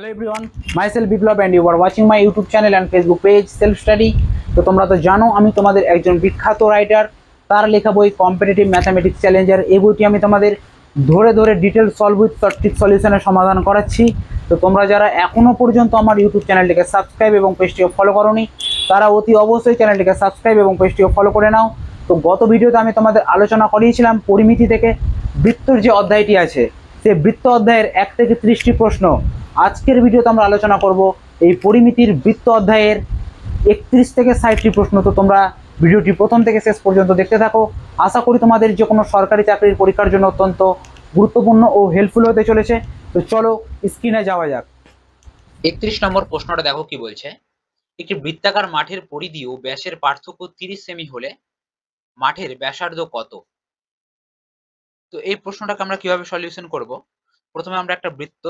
Hello everyone, myself Biplab and you are watching my YouTube channel and Facebook page Self Study। তো তোমরা তো জানো আমি তোমাদের একজন বিখ্যাত রাইটার, তার লেখা বই কম্পিটিটিভ ম্যাথামেটিক্স চ্যালেঞ্জার। এই বইটি আমি তোমাদের ধরে ধরে ডিটেল সলভ উইথ সঠিক সলিউশনের সমাধান করাচ্ছি। তো তোমরা যারা এখনও পর্যন্ত আমার ইউটিউব চ্যানেলটিকে সাবস্ক্রাইব এবং পেজটিকে ফলো করোনি, তারা অতি অবশ্যই চ্যানেলটিকে সাবস্ক্রাইব এবং পেজটিকে ফলো করে নাও। তো গত ভিডিওতে আমি তোমাদের আলোচনা করিয়েছিলাম পরিমিতি থেকে বৃত্তর যে অধ্যায়টি আছে, সেই বৃত্ত অধ্যায়ের 1 থেকে 30টি প্রশ্ন। আজকের ভিডিওতে আমরা আলোচনা করব এই পরিমিতির বৃত্ত অধ্যায়ের 31 থেকে 60টি প্রশ্ন। তো তোমরা ভিডিওটি প্রথম থেকে শেষ পর্যন্ত দেখতে থাকো। আশা করি তোমাদের যে কোনো সরকারি চাকরির পরীক্ষার জন্য অত্যন্ত গুরুত্বপূর্ণ ও হেল্পফুল হতে চলেছে। তো চলো স্ক্রিনে যাওয়া যাক। 31 নম্বর প্রশ্নটা দেখো কি বলছে। একটি বৃত্তাকার মাঠের পরিধি ও ব্যাসের পার্থক্য 30 সেমি হলে মাঠের ব্যাসার্ধ কত? তো এই প্রশ্নটাকে আমরা কিভাবে সলিউশন করব? প্রথমে আমরা একটা বৃত্ত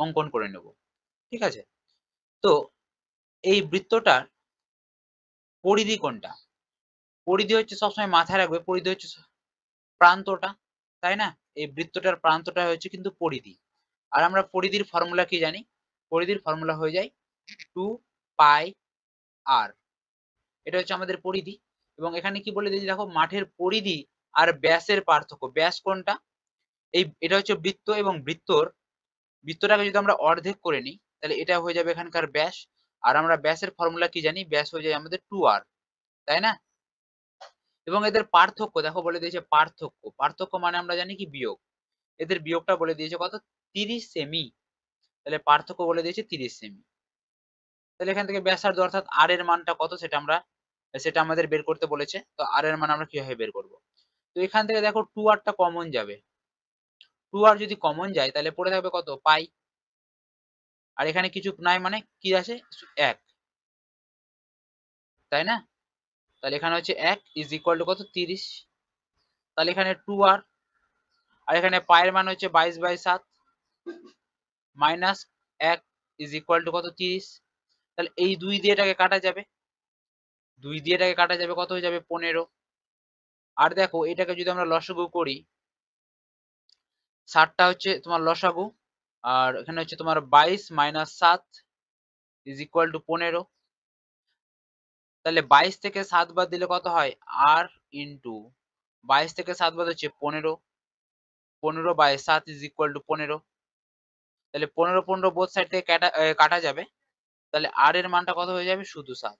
অঙ্কন করে নেব, ঠিক আছে? তো এই বৃত্তটার পরিধি কোনটা? পরিধি হচ্ছে সবসময় মাথায় রাখবে, পরিধি হচ্ছে প্রান্তটা, তাই না? এই বৃত্তটার প্রান্তটা হচ্ছে কিন্তু পরিধি। আর আমরা পরিধির ফর্মুলা কি জানি? পরিধির ফর্মুলা হয়ে যায় 2 পাই আর। এটা হচ্ছে আমাদের পরিধি। এবং এখানে কি বলে দিয়েছি দেখো, মাঠের পরিধি আর ব্যাসের পার্থক্য। ব্যাস কোনটা? এটা হচ্ছে বৃত্ত, এবং বৃত্তটাকে যদি আমরা অর্ধেক করে নিই তাহলে এটা হয়ে যাবে এখানকার ব্যাস। আর আমরা ব্যাসের ফর্মুলা কি জানি? ব্যাস হয়ে যায় আমাদের 2r, তাই না? এবং এদের পার্থক্য দেখো বলে দিয়েছে পার্থক্য। পার্থক্য মানে আমরা জানি কি? বিয়োগ। এদের বিয়োগটা বলে দিয়েছে কত? 30 সেমি। তাহলে পার্থক্য বলে দিয়েছে 30 সেমি। তাহলে এখান থেকে ব্যাসার্ধ অর্থাৎ আর এর মানটা কত সেটা আমাদের বের করতে বলেছে। তো আর এর মান আমরা কিভাবে বের করব? তো এখান থেকে দেখো 2r টা কমন যাবে। 2r যদি কমন যায় তাহলে পড়ে থাকবে কত? পাই। আর এখানে কিছু নাই মানে কি আছে? 1, তাই না? তাহলে এখানে হচ্ছে 1 ইজ ইকুয়াল টু কত? 30। তাহলে এখানে 2r, আর এখানে পায়ের মান হচ্ছে 22/7 মাইনাস 1 ইজ ইকুয়াল টু কত? 30। তাহলে এই 2 দিয়ে এটাকে কাটা যাবে, 2 দিয়ে এটাকে কাটা যাবে, কত হয়ে যাবে? 15। আর দেখো এটাকে যদি আমরা লসাগু করি, 7টা হচ্ছে তোমার লসাগু, আর এখানে হচ্ছে তোমার 22 মাইনাস 7 ইজ ইকুয়াল টু 15। তাহলে 22 থেকে 7 বাদ দিলে কত হয়? আর ইন্টু 22 থেকে 7 বাদ হচ্ছে 15, 15/7 ইজ ইকুয়াল টু 15। তাহলে 15 বোথ সাইড থেকে কাটা যাবে। তাহলে আর এর মানটা কত হয়ে যাবে? শুধু 7।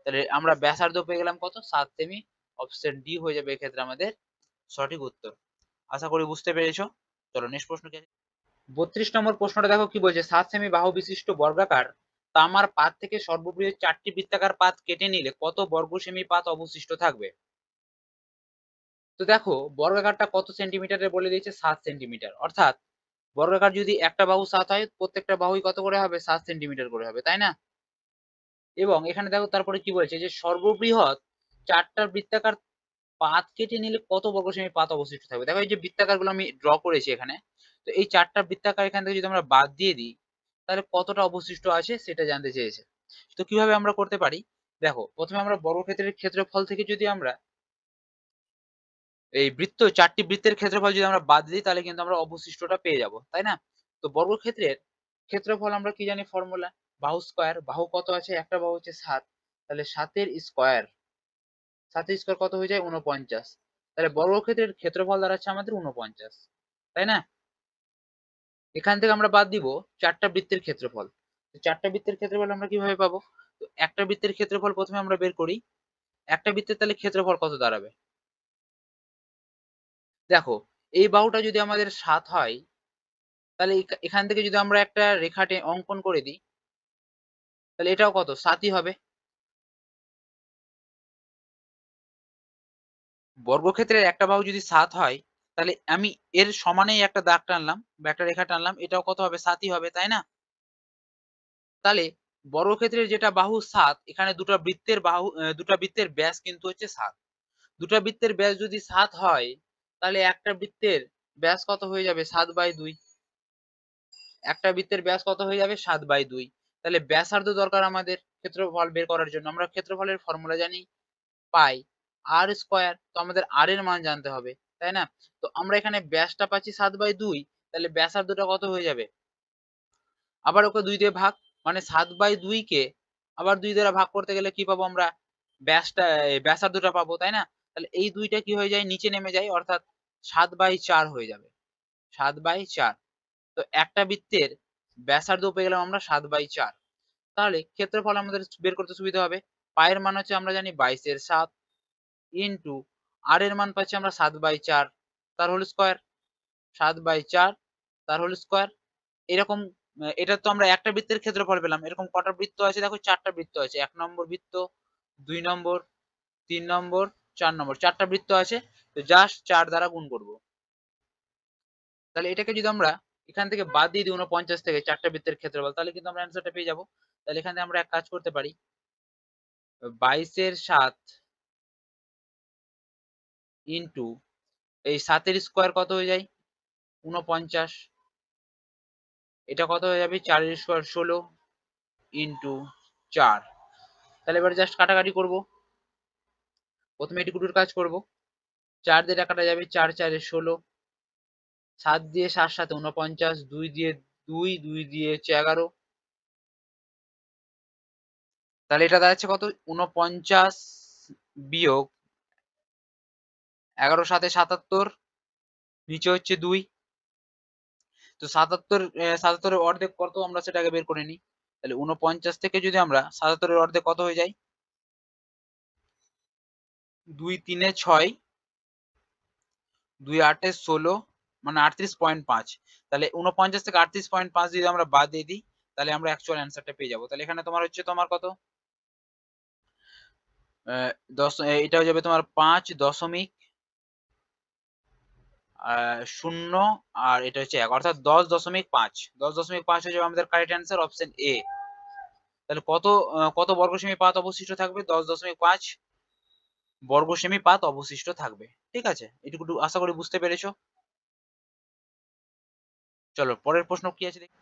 তাহলে আমরা ব্যাসার্ধ পেয়ে গেলাম কত? 7 সেমি। অপশন ডি হয়ে যাবে এক্ষেত্রে আমাদের সঠিক উত্তর। আশা করি বুঝতে পেরেছো। চলো নেক্সট প্রশ্ন কি আছে? 32 নম্বর প্রশ্নটা দেখো কি বলছে। 7 সেমি বাহু বিশিষ্ট বর্গাকার তামার পাত থেকে সর্ববৃহৎ 4টি বৃত্তাকার পাত কেটে নিলে কত বর্গ সেমি পাত অবশিষ্ট থাকবে? তো দেখো বর্গাকারটা কত সেন্টিমিটারে বলে দিয়েছে? 7 সেন্টিমিটার। অর্থাৎ বর্গাকার যদি একটা বাহু 7 হয়, প্রত্যেকটা বাহুই কত করে হবে? 7 সেন্টিমিটার করে হবে, তাই না? এবং এখানে দেখো তারপরে কি বলছে যে সর্ববৃহৎ 4টা বৃত্তাকার পাত কেটে নিলে কত বর্গ সেমি পাত অবশিষ্ট থাকবে। দেখো এই যে বৃত্তাকারগুলো আমি ড্র করেছি এখানে, তো এই 4টা বৃত্তাকার এখান থেকে যদি আমরা বাদ দিয়ে দিই তাহলে কতটা অবশিষ্ট আছে সেটা জানতে চেয়েছে। তো কিভাবে আমরা করতে পারি? দেখো প্রথমে আমরা বর্গক্ষেত্রের ক্ষেত্রফল থেকে যদি আমরা এই 4টি বৃত্তের ক্ষেত্রফল যদি আমরা বাদ দিই তাহলে কিন্তু আমরা অবশিষ্টটা পেয়ে যাব, তাই না? তো বর্গক্ষেত্রের ক্ষেত্রফল আমরা কি জানি? ফর্মুলা বাহু স্কয়ার। বাহু কত আছে? একটা বাহু হচ্ছে 7, তাহলে 7 এর স্কয়ার, 7 এর স্কয়ার কত হয়ে যায়? 49। তাহলে বর্গক্ষেত্রের ক্ষেত্রফল দাঁড়াচ্ছে আমাদের 49, তাই না? এখান থেকে আমরা বাদ দিব 4টা বৃত্তের ক্ষেত্রফল। 4টা বৃত্তের ক্ষেত্রফল আমরা কিভাবে পাবো? তো একটা বৃত্তের ক্ষেত্রফল প্রথমে আমরা বের করি। একটা বৃত্তের তাহলে ক্ষেত্রফল কত দাঁড়াবে? দেখো এই বাহুটা যদি আমাদের 7 হয় তাহলে এখান থেকে যদি আমরা একটা রেখা অঙ্কন করে দিই তাহলে এটাও কত? 7ই হবে। বর্গক্ষেত্রের একটা বাহু যদি 7 হয় তাহলে আমি এর সমানেই একটা দাগ টানলাম বা একটা রেখা টানলাম, এটাও কত হবে? 7ই হবে, তাই না? তাহলে বর্গক্ষেত্রের যেটা বাহু 7, এখানে দুটা বৃত্তের ব্যাস কিন্তু হচ্ছে 7। দুটা বৃত্তের ব্যাস যদি 7 হয় তাহলে একটা বৃত্তের ব্যাস কত হয়ে যাবে? 7/2। একটা বৃত্তের ব্যাস কত হয়ে যাবে? 7/2। তাহলে ব্যাসার্ধ দরকার আমাদের ক্ষেত্রফল বের করার জন্য। আমরা ক্ষেত্রফলের ফর্মুলা জানি পাই আর স্কয়ার। তো আমাদের আর এর মান জানতে হবে, তাই না? তো আমরা এখানে ব্যাসটা পাচ্ছি 7/2, তাহলে ব্যাসার্ধটা কত হয়ে যাবে? আবার ওকে 2 দিয়ে ভাগ, মানে 7/2 কে আবার 2 দ্বারা ভাগ করতে গেলে কি পাবো আমরা? ব্যাসার্ধটা পাবো, তাই না? তাহলে এই 2টা কি হয়ে যায়? নিচে নেমে যায়, অর্থাৎ 7/4 হয়ে যাবে। 7/4। তো একটা বৃত্তের ব্যাসার্ধ পেয়ে গেলাম আমরা 7/4। তাহলে ক্ষেত্রফল আমাদের বের করতে সুবিধা হবে। পায়ের মান হচ্ছে আমরা জানি 22/7 ইন্টু আর এর মান পাচ্ছি আমরা 7/4 তার হোল স্কয়ার। 7/4 তার হোল স্কয়ার। এরকম এটা তো আমরা একটা বৃত্তের ক্ষেত্রফল পেলাম। এরকম কটা বৃত্ত আছে দেখো? 4টা বৃত্ত আছে। 1 নম্বর বৃত্ত, 2 নম্বর, 3 নম্বর, 4 নম্বর। 4টা বৃত্ত আছে। তো জাস্ট 4 দ্বারা গুণ করব। তাহলে এটাকে যদি আমরা এখান থেকে বাদ দিয়ে দিই 49 থেকে 4টা বৃত্তের ক্ষেত্রফল, তাহলে কিন্তু আমরা অ্যান্সারটা পেয়ে যাব। তাহলে এখান থেকে আমরা এক কাজ করতে পারি, 22/7 ইন্টু এই 7 এর স্কয়ার কত হয়ে যায়? 49। এটা কত হয়ে যাবে? 4 এর স্কয়ার 16 ইন্টু 4। তাহলে এবার জাস্ট কাটাকাটি করব। প্রথমে এটুকুর কাজ করব। 4 দিয়ে এটা কাটা যাবে, 4 4 এ 16, 7 দিয়ে 7 7 49, 2 দিয়ে 2, 2 দিয়ে হচ্ছে 11। তাহলে এটা দাঁড়াচ্ছে কত? 49 বিয়োগ 11 7 এ 77, নিচে হচ্ছে 2। তো 77 77 এর অর্ধেক কত আমরা সেটাকে বের করে নিই। তাহলে 49 থেকে যদি আমরা 77 এর অর্ধেক কত হয়ে যায়? 2 3 এ 6, 2 8 এ 16, মানে 38.5। তাহলে 49 থেকে 38.5 যদি আমরা বাদ দিয়ে দিই, তাহলে আমরা অ্যাকচুয়াল অ্যান্সারটা পেয়ে যাবো। তাহলে এখানে তোমার হচ্ছে তোমার কত? 10, এটা হয়ে যাবে তোমার 5.0 আর এটা হচ্ছে 1, অর্থাৎ 10.5। 10.5 হয়ে যাবে আমাদের কারেক্ট অ্যান্সার, অপশন এ। তাহলে কত বর্গ সেমি পাত অবশিষ্ট থাকবে? 10.5 বর্গ সেমি পাত অবশিষ্ট থাকবে। ঠিক আছে, এটুকু আশা করি বুঝতে পেরেছো। চলো পরের প্রশ্ন কি আছে দেখি।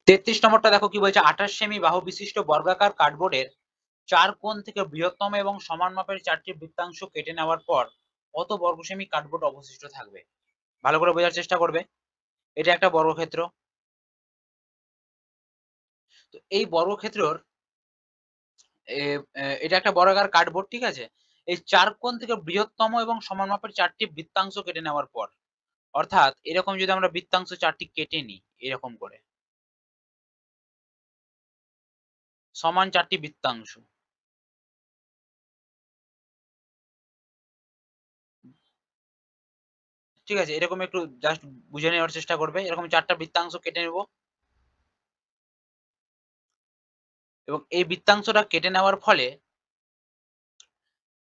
33 নম্বরটা দেখো কি বলছে। 28 সেমি বাহু বিশিষ্ট বর্গাকার কার্ডবোর্ডের 4 কোণ থেকে বৃহত্তম এবং সমান মাপের 4টি বৃত্তাংশ কেটে নেওয়ার পর কত বর্গ সেমি কার্ডবোর্ড অবশিষ্ট থাকবে? ভালো করে বোঝার চেষ্টা করবে। এটা একটা বর্গক্ষেত্র। তো এই বর্গক্ষেত্রর এটা একটা বর্গাকার কার্ডবোর্ড, ঠিক আছে। এই 4 কোণ থেকে বৃহত্তম এবং সমান মাপের 4টি বৃত্তাংশ কেটে নেওয়ার পর, অর্থাৎ এরকম যদি আমরা বৃত্তাংশ 4টি কেটে নিই এরকম করে, সমান 4টি বৃত্তাংশ, ঠিক আছে, এরকম একটু জাস্ট বুঝে নেওয়ার চেষ্টা করবে। এরকম 4টা বৃত্তাংশ কেটে নেব এবং এই বৃত্তাংশটা কেটে নেওয়ার ফলে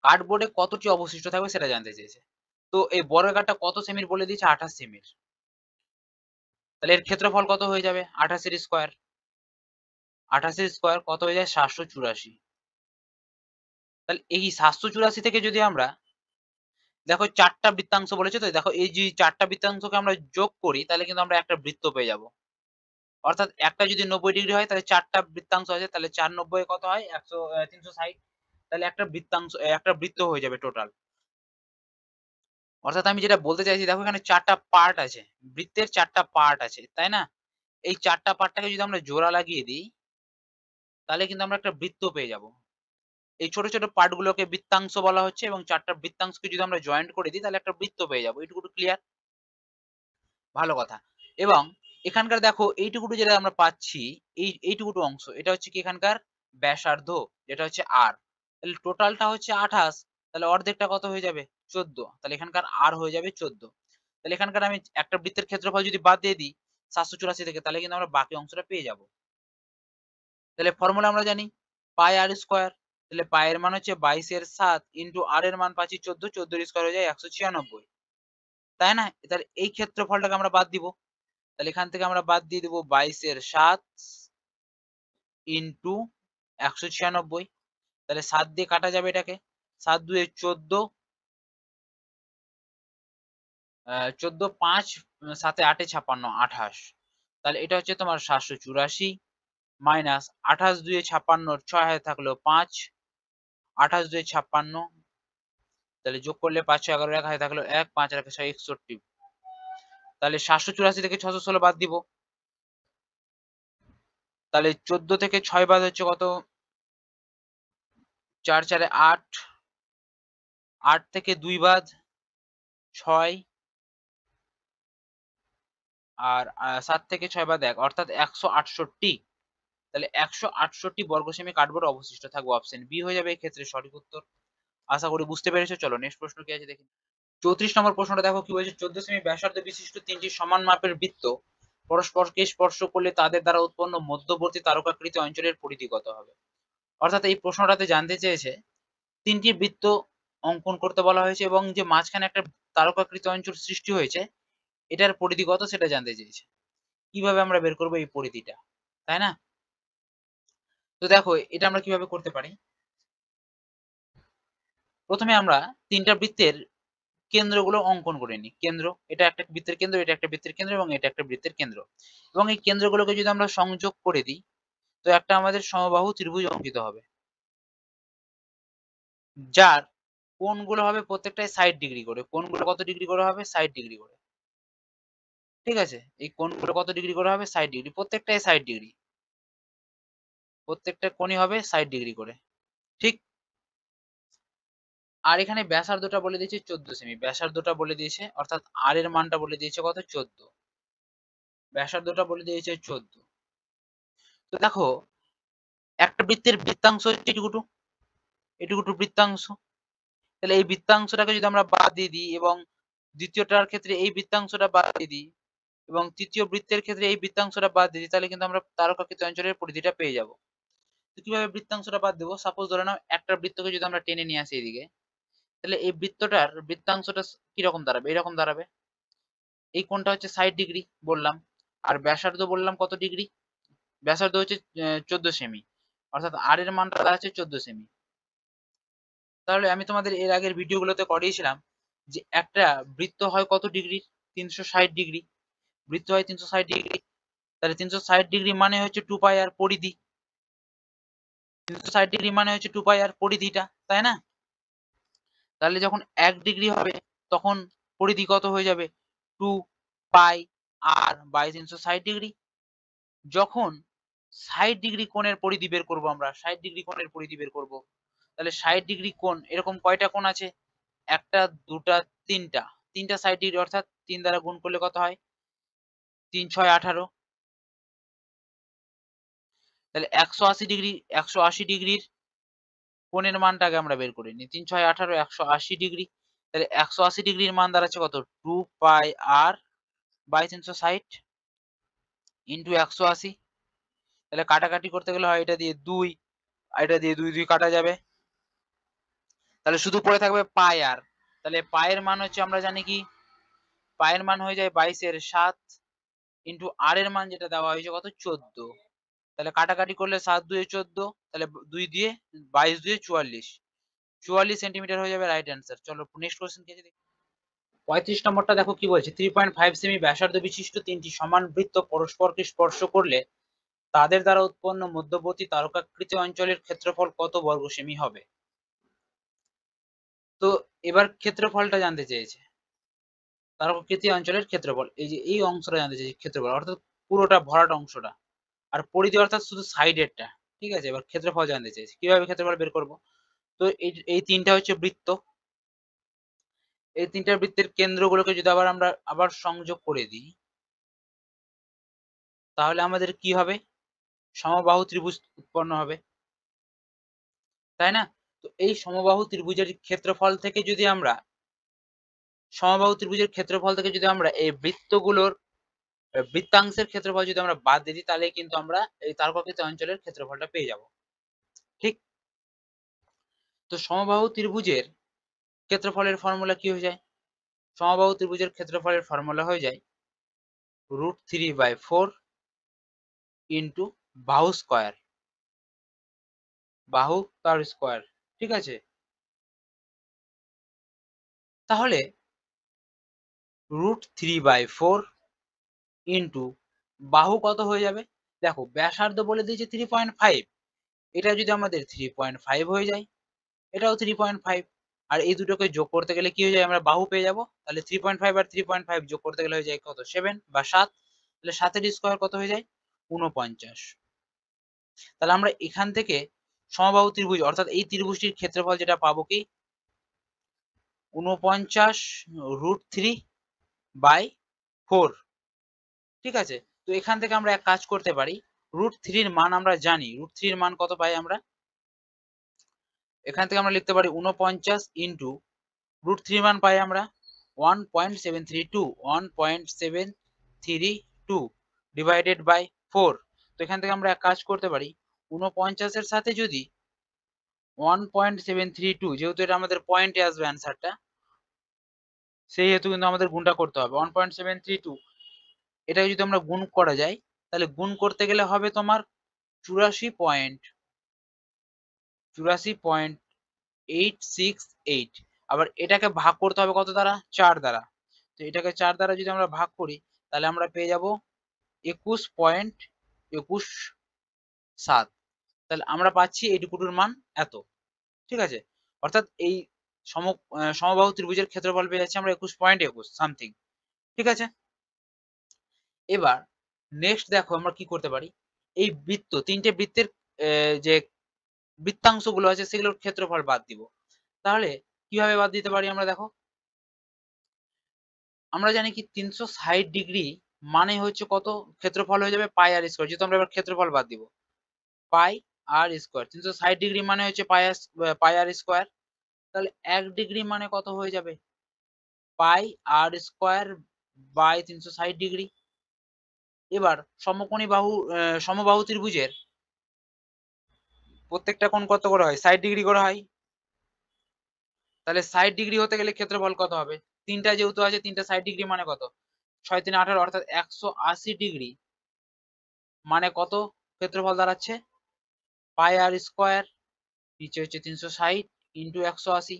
কার্ডবোর্ডে কতটি অবশিষ্ট থাকবে সেটা জানতে চেয়েছে। তো এই বর্গাকারটা কত সেমির বলে দিয়েছে? 28 সেমির। তাহলে এর ক্ষেত্রফল কত হয়ে যাবে? 28 এর স্কয়ার। 28 এর স্কয়ার কত হয়ে যায়? 784। তাহলে এই 784 থেকে যদি আমরা দেখো 4টা বৃত্তাংশ বলেছে, তো দেখো এই যে 4টা বৃত্তাংশকে আমরা যোগ করি তাহলে কিন্তু আমরা একটা বৃত্ত পেয়ে যাব। অর্থাৎ একটা যদি 90 ডিগ্রি হয় তাহলে 4টা বৃত্তাংশ আছে, তাহলে 4 90 কত হয়? 360। তাহলে একটা বৃত্ত হয়ে যাবে টোটাল। অর্থাৎ আমি যেটা বলতে চাইছি, দেখো এখানে 4টা পার্ট আছে, বৃত্তের 4টা পার্ট আছে, তাই না? এই 4টা পার্টটাকে যদি আমরা জোড়া লাগিয়ে দিই তাহলে কিন্তু আমরা একটা বৃত্ত পেয়ে যাব। এই ছোট ছোট পার্ট গুলোকে বৃত্তাংশ বলা হচ্ছে এবং 4টা বৃত্তাংশকে যদি আমরা জয়েন্ট করে দিই তাহলে একটা বৃত্ত পেয়ে যাবো। এটুকু ক্লিয়ার? ভালো কথা। এবং এখানকার দেখো এইটুকু যেটা আমরা পাচ্ছি, এইটুকু অংশ, এটা হচ্ছে কি এখানকার ব্যাসার্ধ, যেটা হচ্ছে আর। তাহলে টোটালটা হচ্ছে 28, তাহলে অর্ধেকটা কত হয়ে যাবে? 14। তাহলে এখানকার আর হয়ে যাবে 14। তাহলে এখানকার আমি একটা বৃত্তের ক্ষেত্রফল যদি বাদ দিয়ে দিই 784 থেকে, তাহলে কিন্তু আমরা বাকি অংশটা পেয়ে যাব। তাহলে ফর্মুলা আমরা জানি, পাই আর স্কয়ার। তাহলে পাই এর মান হচ্ছে 22 এর 7 ইন্টু আর এর মান পাচ্ছি 14, 14 এর স্কয়ার হয়ে যায় 196, তাই না? তাহলে এই ক্ষেত্রফলটাকে আমরা বাদ দিব। তাহলে এখান থেকে আমরা বাদ দিয়ে দেবো 22 এর 7 ইন্টু 196। তাহলে 7 দিয়ে কাটা যাবে এটাকে, 7 2 14, 14 5 7 8 56, 28। তাহলে এটা হচ্ছে তোমার 784 মাইনাস 28 2 56, 6 হাতে থাকলো 5, 28 2 56, তাহলে যোগ করলে 5 11, 1 হাতে থাকলো 1, 5 আর 6 61। তাহলে 784 থেকে 616 বাদ দিব, তাহলে 14 থেকে 6 বাদ হচ্ছে কত, 4 4 8, 8 থেকে 2 বাদ 6, আর 7 থেকে 6 বাদ 1, অর্থাৎ 168। তাহলে 168 বর্গ সেমি কাটবর্ড অবশিষ্ট থাকবে। অপশন বি হয়ে যাবে এই ক্ষেত্রে সঠিক উত্তর। আশা করি বুঝতে পেরেছো। চলো নেক্সট প্রশ্ন কি আছে দেখি। 34 নম্বর প্রশ্নটা দেখো কি বলছে। 14 সেমি ব্যাসার্ধ বিশিষ্ট তিনটি সমান মাপের বৃত্ত পরস্পরকে স্পর্শ করলে তাদের দ্বারা উৎপন্ন মধ্যবর্তী তারকাকৃতি অঞ্চলের পরিধি কত হবে। অর্থাৎ এই প্রশ্নটাতে জানতে চেয়েছে তিনটি বৃত্ত অঙ্কন করতে বলা হয়েছে এবং যে মাঝখানে একটা তারকাকৃতি অঞ্চল সৃষ্টি হয়েছে এটার পরিধি কত সেটা জানতে চেয়েছে। কিভাবে আমরা বের করবো এই পরিধিটা, তাই না? তো দেখো এটা আমরা কিভাবে করতে পারি। প্রথমে আমরা তিনটা বৃত্তের কেন্দ্রগুলো অঙ্কন করে নিই। কেন্দ্র, এটা একটা বৃত্তের কেন্দ্র, এটা একটা বৃত্তের কেন্দ্র এবং এটা একটা বৃত্তের কেন্দ্র, এবং এই কেন্দ্রগুলোকে যদি আমরা সংযোগ করে দিই তো একটা আমাদের সমবাহু ত্রিভুজ অঙ্কিত হবে, যার কোণগুলো হবে প্রত্যেকটাই 60 ডিগ্রি করে। কোণগুলো কত ডিগ্রি করে হবে? 60 ডিগ্রি করে। ঠিক আছে, এই কোণগুলো কত ডিগ্রি করে হবে? 60 ডিগ্রি, প্রত্যেকটাই 60 ডিগ্রি, প্রত্যেকটা কোণই হবে 60 ডিগ্রি করে। ঠিক। আর এখানে ব্যাসার্ধটা বলে দিয়েছে 14 সেমি, ব্যাসার্ধটা বলে দিয়েছে, অর্থাৎ আর এর মানটা বলে দিয়েছে কত? 14। ব্যাসার্ধটা বলে দিয়েছে 14। তো দেখো একটা বৃত্তের বৃত্তাংশ হচ্ছে এটুকুটু, এটুকুটু বৃত্তাংশ। তাহলে এই বৃত্তাংশটাকে যদি আমরা বাদ দিয়ে দিই এবং দ্বিতীয়টার ক্ষেত্রে এই বৃত্তাংশটা বাদ দিয়ে দিই এবং তৃতীয় বৃত্তের ক্ষেত্রে এই বৃত্তাংশটা বাদ দিয়ে দিই, তাহলে কিন্তু আমরা তারকাকৃতি অঞ্চলের পরিধিটা পেয়ে যাব। তো কিভাবে বৃত্তাংশটা বাদ দেবো? সাপোজ ধরে নাও একটা বৃত্তকে যদি আমরা টেনে নিয়ে আসি এদিকে, তাহলে এই বৃত্তটার বৃত্তাংশটা কিরকম দাঁড়াবে? এরকম দাঁড়াবে। এই কোণটা হচ্ছে 60 ডিগ্রি বললাম, আর ব্যাসার্ধ বললাম কত ডিগ্রি? ব্যাসার্ধ হচ্ছে 14 সেমি, অর্থাৎ আর এর মানটা দাঁড়াচ্ছে 14 সেমি। তাহলে আমি তোমাদের এর আগের ভিডিওগুলোতে করিয়েছিলাম যে একটা বৃত্ত হয় কত ডিগ্রি? 360 ডিগ্রি। বৃত্ত হয় 360 ডিগ্রি, তাহলে 360 ডিগ্রি মানে হচ্ছে 2 পাই আর পরিধি। 360 ডিগ্রি মানে হচ্ছে 2 পাই আর পরিধিটা, তাই না? তাহলে যখন 1 ডিগ্রি হবে তখন পরিধি কত হয়ে যাবে? 2 পাই আর বাই 360 ডিগ্রি। যখন 60 ডিগ্রি কোণের পরিধি বের করব, আমরা 60 ডিগ্রি কোণের পরিধি বের করব, তাহলে 60 ডিগ্রি কোণ এরকম কয়টা কোণ আছে? একটা, দুটা, তিনটা। তিনটা 60 ডিগ্রি, অর্থাৎ 3 দ্বারা গুণ করলে কত হয়? 3 6 18। তাহলে 180 ডিগ্রি, 180 ডিগ্রির কোণের মানটাকে আমরা বের করে নিই। 3 6 18, 180 ডিগ্রি। তাহলে 180 ডিগ্রির মান দাঁড়াচ্ছে কত? 2 পাই আর বাই 360 ইন্টু 180। তাহলে কাটাকাটি করতে গেলে হয় এটা দিয়ে 2, আর এটা দিয়ে 2 2 কাটা যাবে, তাহলে শুধু পড়ে থাকবে পাই আর। তাহলে পায়ের মান হচ্ছে আমরা জানি কি, পায়ের মান হয়ে যায় 22 এর 7 ইন্টু আর এর মান যেটা দেওয়া হয়েছে কত? 14। তাহলে কাটাকাটি করলে 7 2 14, তাহলে 2 দিয়ে 22 2 44, 44 সেন্টিমিটার হয়ে যাবে রাইট অ্যান্সার। চলো নেক্সট কোশ্চেন কি আছে দেখি। 35 নম্বরটা দেখো কি বলছে। 3.5 সেমি ব্যাসার্ধ বিশিষ্ট তিনটি সমান বৃত্ত পরস্পরকে স্পর্শ করলে তাদের দ্বারা উৎপন্ন মধ্যবর্তী তারকাকৃতি অঞ্চলের ক্ষেত্রফল কত বর্গ সেমি হবে। তো এবার ক্ষেত্রফলটা জানতে চেয়েছে, তারকাকৃতি অঞ্চলের ক্ষেত্রফল। এই যে এই অংশটা জানতে চেয়েছে ক্ষেত্রফল, অর্থাৎ পুরোটা ভরাট অংশটা, আর পরিধি অর্থাৎ শুধু সাইডেরটা। ঠিক আছে, এবার ক্ষেত্রফল জানতে চেয়েছে। কিভাবে ক্ষেত্রফল বের করব? তো এই তিনটা হচ্ছে বৃত্ত, এই তিনটা বৃত্তের কেন্দ্রগুলোকে যদি আমরা আবার সংযোগ করে দিই তাহলে আমাদের কি হবে? সমবাহু ত্রিভুজ উৎপন্ন হবে, তাই না? তো এই সমবাহু ত্রিভুজের ক্ষেত্রফল থেকে যদি আমরা এই বৃত্তগুলোর বৃত্তাংশের ক্ষেত্রফল যদি আমরা বাদ দিয়ে দিই তাহলে কিন্তু আমরা এই তারকাকৃতি অঞ্চলের ক্ষেত্রফলটা পেয়ে যাব। ঠিক। তো সমবাহু ত্রিভুজের ক্ষেত্রফলের ফর্মুলা কি হয়ে যায়? সমবাহু ত্রিভুজের ক্ষেত্রফলের ফর্মুলা হয়ে যায় √3/4 ইন্টু বাহু স্কয়ার, বাহু তার স্কয়ার। ঠিক আছে, তাহলে √3/4 ইন্টু বাহু কত হয়ে যাবে? দেখো ব্যাসার্ধ বলে দিয়েছে 3.5, এটা যদি আমাদের 3.5 হয়ে যায়, এটাও 3.5, আর এই দুটোকে যোগ করতে গেলে কি হয়ে যায়? আমরা বাহু পেয়ে যাব। তাহলে 3.5 আর 3.5 যোগ করতে গেলে হয়ে যায় কত? 7 বা 7। তাহলে 7 এর স্কয়ার কত হয়ে যায়? 49। তাহলে আমরা এখান থেকে সমবাহু ত্রিভুজ অর্থাৎ এই ত্রিভুজটির ক্ষেত্রফল যেটা পাবো কি 49√3/4। ঠিক আছে, তো এখান থেকে আমরা এক কাজ করতে পারি, √3 এর মান আমরা জানি, √3 এর মান কত পাই আমরা, এখান থেকে আমরা লিখতে পারি 49 ইন্টু √3 মান পাই আমরা 1.732 ডিভাইডেড বাই 4। তো এখান থেকে আমরা এক কাজ করতে পারি, 49 এর সাথে যদি 1.732, যেহেতু এটা আমাদের পয়েন্টে আসবে অ্যান্সারটা, সেই হেতু কিন্তু আমাদের গুণটা করতে হবে 1.732। এটাকে যদি আমরা গুণ করা যায়, তাহলে গুণ করতে গেলে হবে তোমার 84.868। আবার এটাকে ভাগ করতে হবে কত দ্বারা, 4 দ্বারা। তো এটাকে 4 দ্বারা যদি আমরা ভাগ করি, তাহলে আমরা পেয়ে যাব 21.217। তাহলে আমরা পাচ্ছি এইটুকুর মান এত। ঠিক আছে, অর্থাৎ এই সমবাহু ত্রিভুজের ক্ষেত্রফল পেয়ে যাচ্ছি আমরা 21.21 সামথিং। ঠিক আছে, এবার নেক্সট দেখো আমরা কি করতে পারি, এই বৃত্ত, তিনটে বৃত্তের যে বৃত্তাংশগুলো আছে সেগুলোর ক্ষেত্রফল বাদ দিব। তাহলে কিভাবে বাদ দিতে পারি আমরা, দেখো আমরা জানি কি 360 ডিগ্রি মানে হচ্ছে কত, ক্ষেত্রফল হয়ে যাবে পাই আর স্কয়ার, যেহেতু আমরা এবার ক্ষেত্রফল বাদ দিব, পাই আর স্কয়ার। 360 ডিগ্রি মানে হচ্ছে পাই আর স্কয়ার। তাহলে 1 ডিগ্রি মানে কত হয়ে যাবে, পাই আর স্কয়ার বাই 360 ডিগ্রি। এবার সমবাহু ত্রিভুজের প্রত্যেকটা কোণ কত করে হয়, 60 ডিগ্রি করে হয়। তাহলে 60 ডিগ্রি হতে গেলে ক্ষেত্রফল কত হবে, তিনটা যেহেতু আছে, তিনটা 60 ডিগ্রি মানে কত, 6 3 18, অর্থাৎ 180 ডিগ্রি মানে কত ক্ষেত্রফল দাঁড়াচ্ছে, পাই আর স্কয়ার নিচে হচ্ছে 360 ইন্টু 180।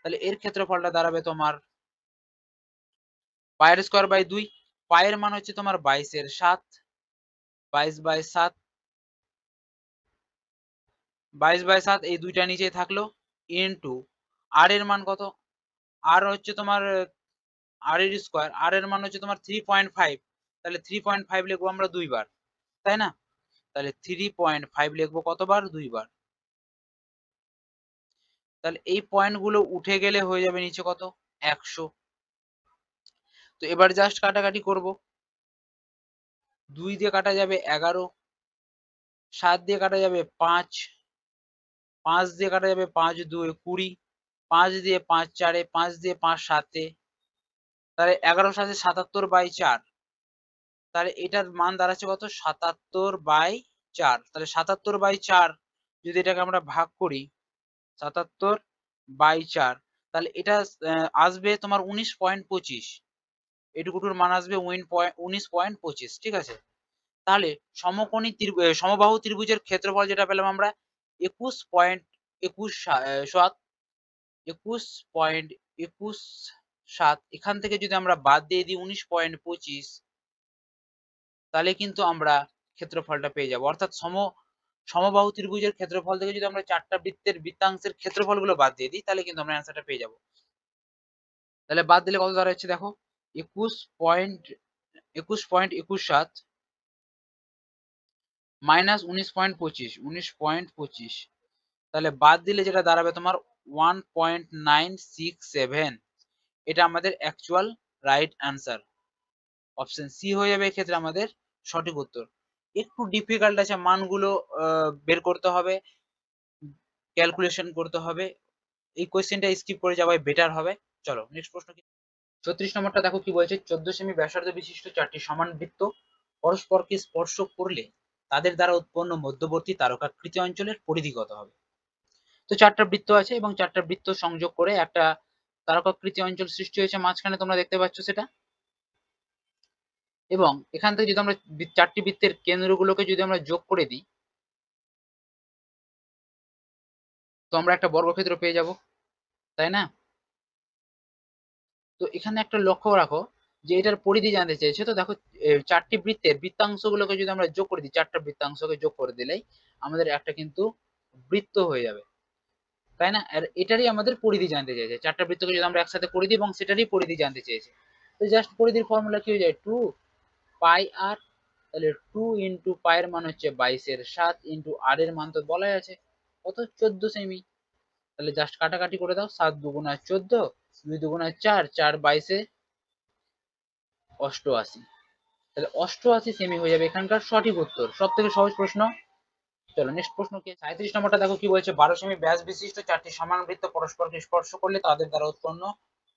তাহলে এর ক্ষেত্রফলটা দাঁড়াবে তোমার পাই আর স্কয়ার বাই 2। পায়ের মান হচ্ছে তোমার 22 এর 7, 22/7, 22/7 এই দুইটা নিচে থাকলো, ইন্টু আর এর মান কত, আর হচ্ছে তোমার আর এর স্কয়ার, আর এর মান হচ্ছে তোমার 3.5। তাহলে 3.5 লিখবো আমরা 2 বার, তাই না? তাহলে 3.5 লিখবো কতবার, 2 বার। তাহলে এই পয়েন্ট গুলো উঠে গেলে হয়ে যাবে নিচে কত, 100। তো এবার জাস্ট কাটাকাটি করব, 2 দিয়ে কাটা যাবে 11, 7 দিয়ে কাটা যাবে 5, 5 দিয়ে কাটা যাবে 5 2 20, 5 দিয়ে 5 4, 5 দিয়ে 5 7, তাহলে 11 7 77/4। তাহলে এটার মান দাঁড়াচ্ছে কত, 77/4। তাহলে 77/4 যদি এটাকে আমরা ভাগ করি 77/4, তাহলে এটা আসবে তোমার 19.25, এটুকুর মান আসবে 19.25। ঠিক আছে, তাহলে সমবাহু ত্রিভুজের ক্ষেত্রফল যেটা পেলাম আমরা 21.27, এখান থেকে যদি আমরা বাদ দিয়ে দিই 19.25, তাহলে কিন্তু আমরা ক্ষেত্রফলটা পেয়ে যাব। অর্থাৎ সমবাহু ত্রিভুজের ক্ষেত্রফল থেকে যদি আমরা চারটা বৃত্তের বৃত্তাংশের ক্ষেত্রফল গুলো বাদ দিয়ে দিই, তাহলে কিন্তু আমরা অ্যান্সারটা পেয়ে যাব। তাহলে বাদ দিলে কত দাঁড়াচ্ছে দেখো, 21.27 মাইনাস 19.25, তাহলে বাদ দিলে যেটা দাঁড়াবে তোমার 1.967। এটা আমাদের actual right answer, option C হয়ে যাবে এক্ষেত্রে আমাদের সঠিক উত্তর। একটু ডিফিকাল্ট আছে, মানগুলো বের করতে হবে, ক্যালকুলেশন করতে হবে, এই কোয়েশ্চেনটা স্কিপ করে যাওয়াই বেটার হবে। চলো নেক্সট প্রশ্ন কি, 34 নম্বরটা দেখো কি বলছে, 14 সেমি ব্যাসার্ধ বিশিষ্ট চারটি সমান বৃত্ত পরস্পরকে স্পর্শ করলে তাদের দ্বারা উৎপন্ন মধ্যবর্তী তারকাকৃতি অঞ্চলের পরিধি কত হবে। তো চারটা বৃত্ত আছে এবং চারটা বৃত্ত সংযোগ করে একটা তারকাকৃতি অঞ্চল সৃষ্টি হয়েছে, মাঝখানে তোমরা দেখতে পাচ্ছ সেটা। এবং এখান থেকে যদি আমরা চারটি বৃত্তের কেন্দ্রগুলোকে যদি আমরা যোগ করে দিই, তো আমরা একটা বর্গক্ষেত্র পেয়ে যাব, তাই না? তো এখানে একটা লক্ষ্য রাখো যে এটার পরিধি জানতে চেয়েছে। তো দেখো চারটি বৃত্তের বৃত্তাংশগুলোকে যদি আমরা যোগ করে দিই, চারটা বৃত্তাংশকে যোগ করে দিলেই আমাদের একটা কিন্তু বৃত্ত হয়ে যাবে, তাই না? আর এটারই আমাদের পরিধি জানতে চেয়েছে, চারটা বৃত্তকে যদি আমরা একসাথে করে দিই এবং সেটারই পরিধি জানতে চেয়েছে। তো জাস্ট পরিধির ফর্মুলা কি হয়ে যায়, 2 পাই আর তাহলে 2 ইন্টু পায়ের মান হচ্ছে 22/7 ইন্টু আর এর মান তো বলাই আছে কত 14 সেমি। তাহলে জাস্ট কাটাকাটি করে দাও, 7 দুগুণা 14, 2 দুগুণা 4, 4 22 88। তাহলে 88 সেমি হয়ে যাবে এখানকার সঠিক উত্তর। সব থেকে সহজ প্রশ্ন। চলো নেক্সট প্রশ্ন কি, 37 নম্বরটা দেখো কি বলছে, 12 সেমি ব্যাস বিশিষ্ট চারটি সমান বৃত্ত পরস্পরকে স্পর্শ করলে তাদের দ্বারা উৎপন্ন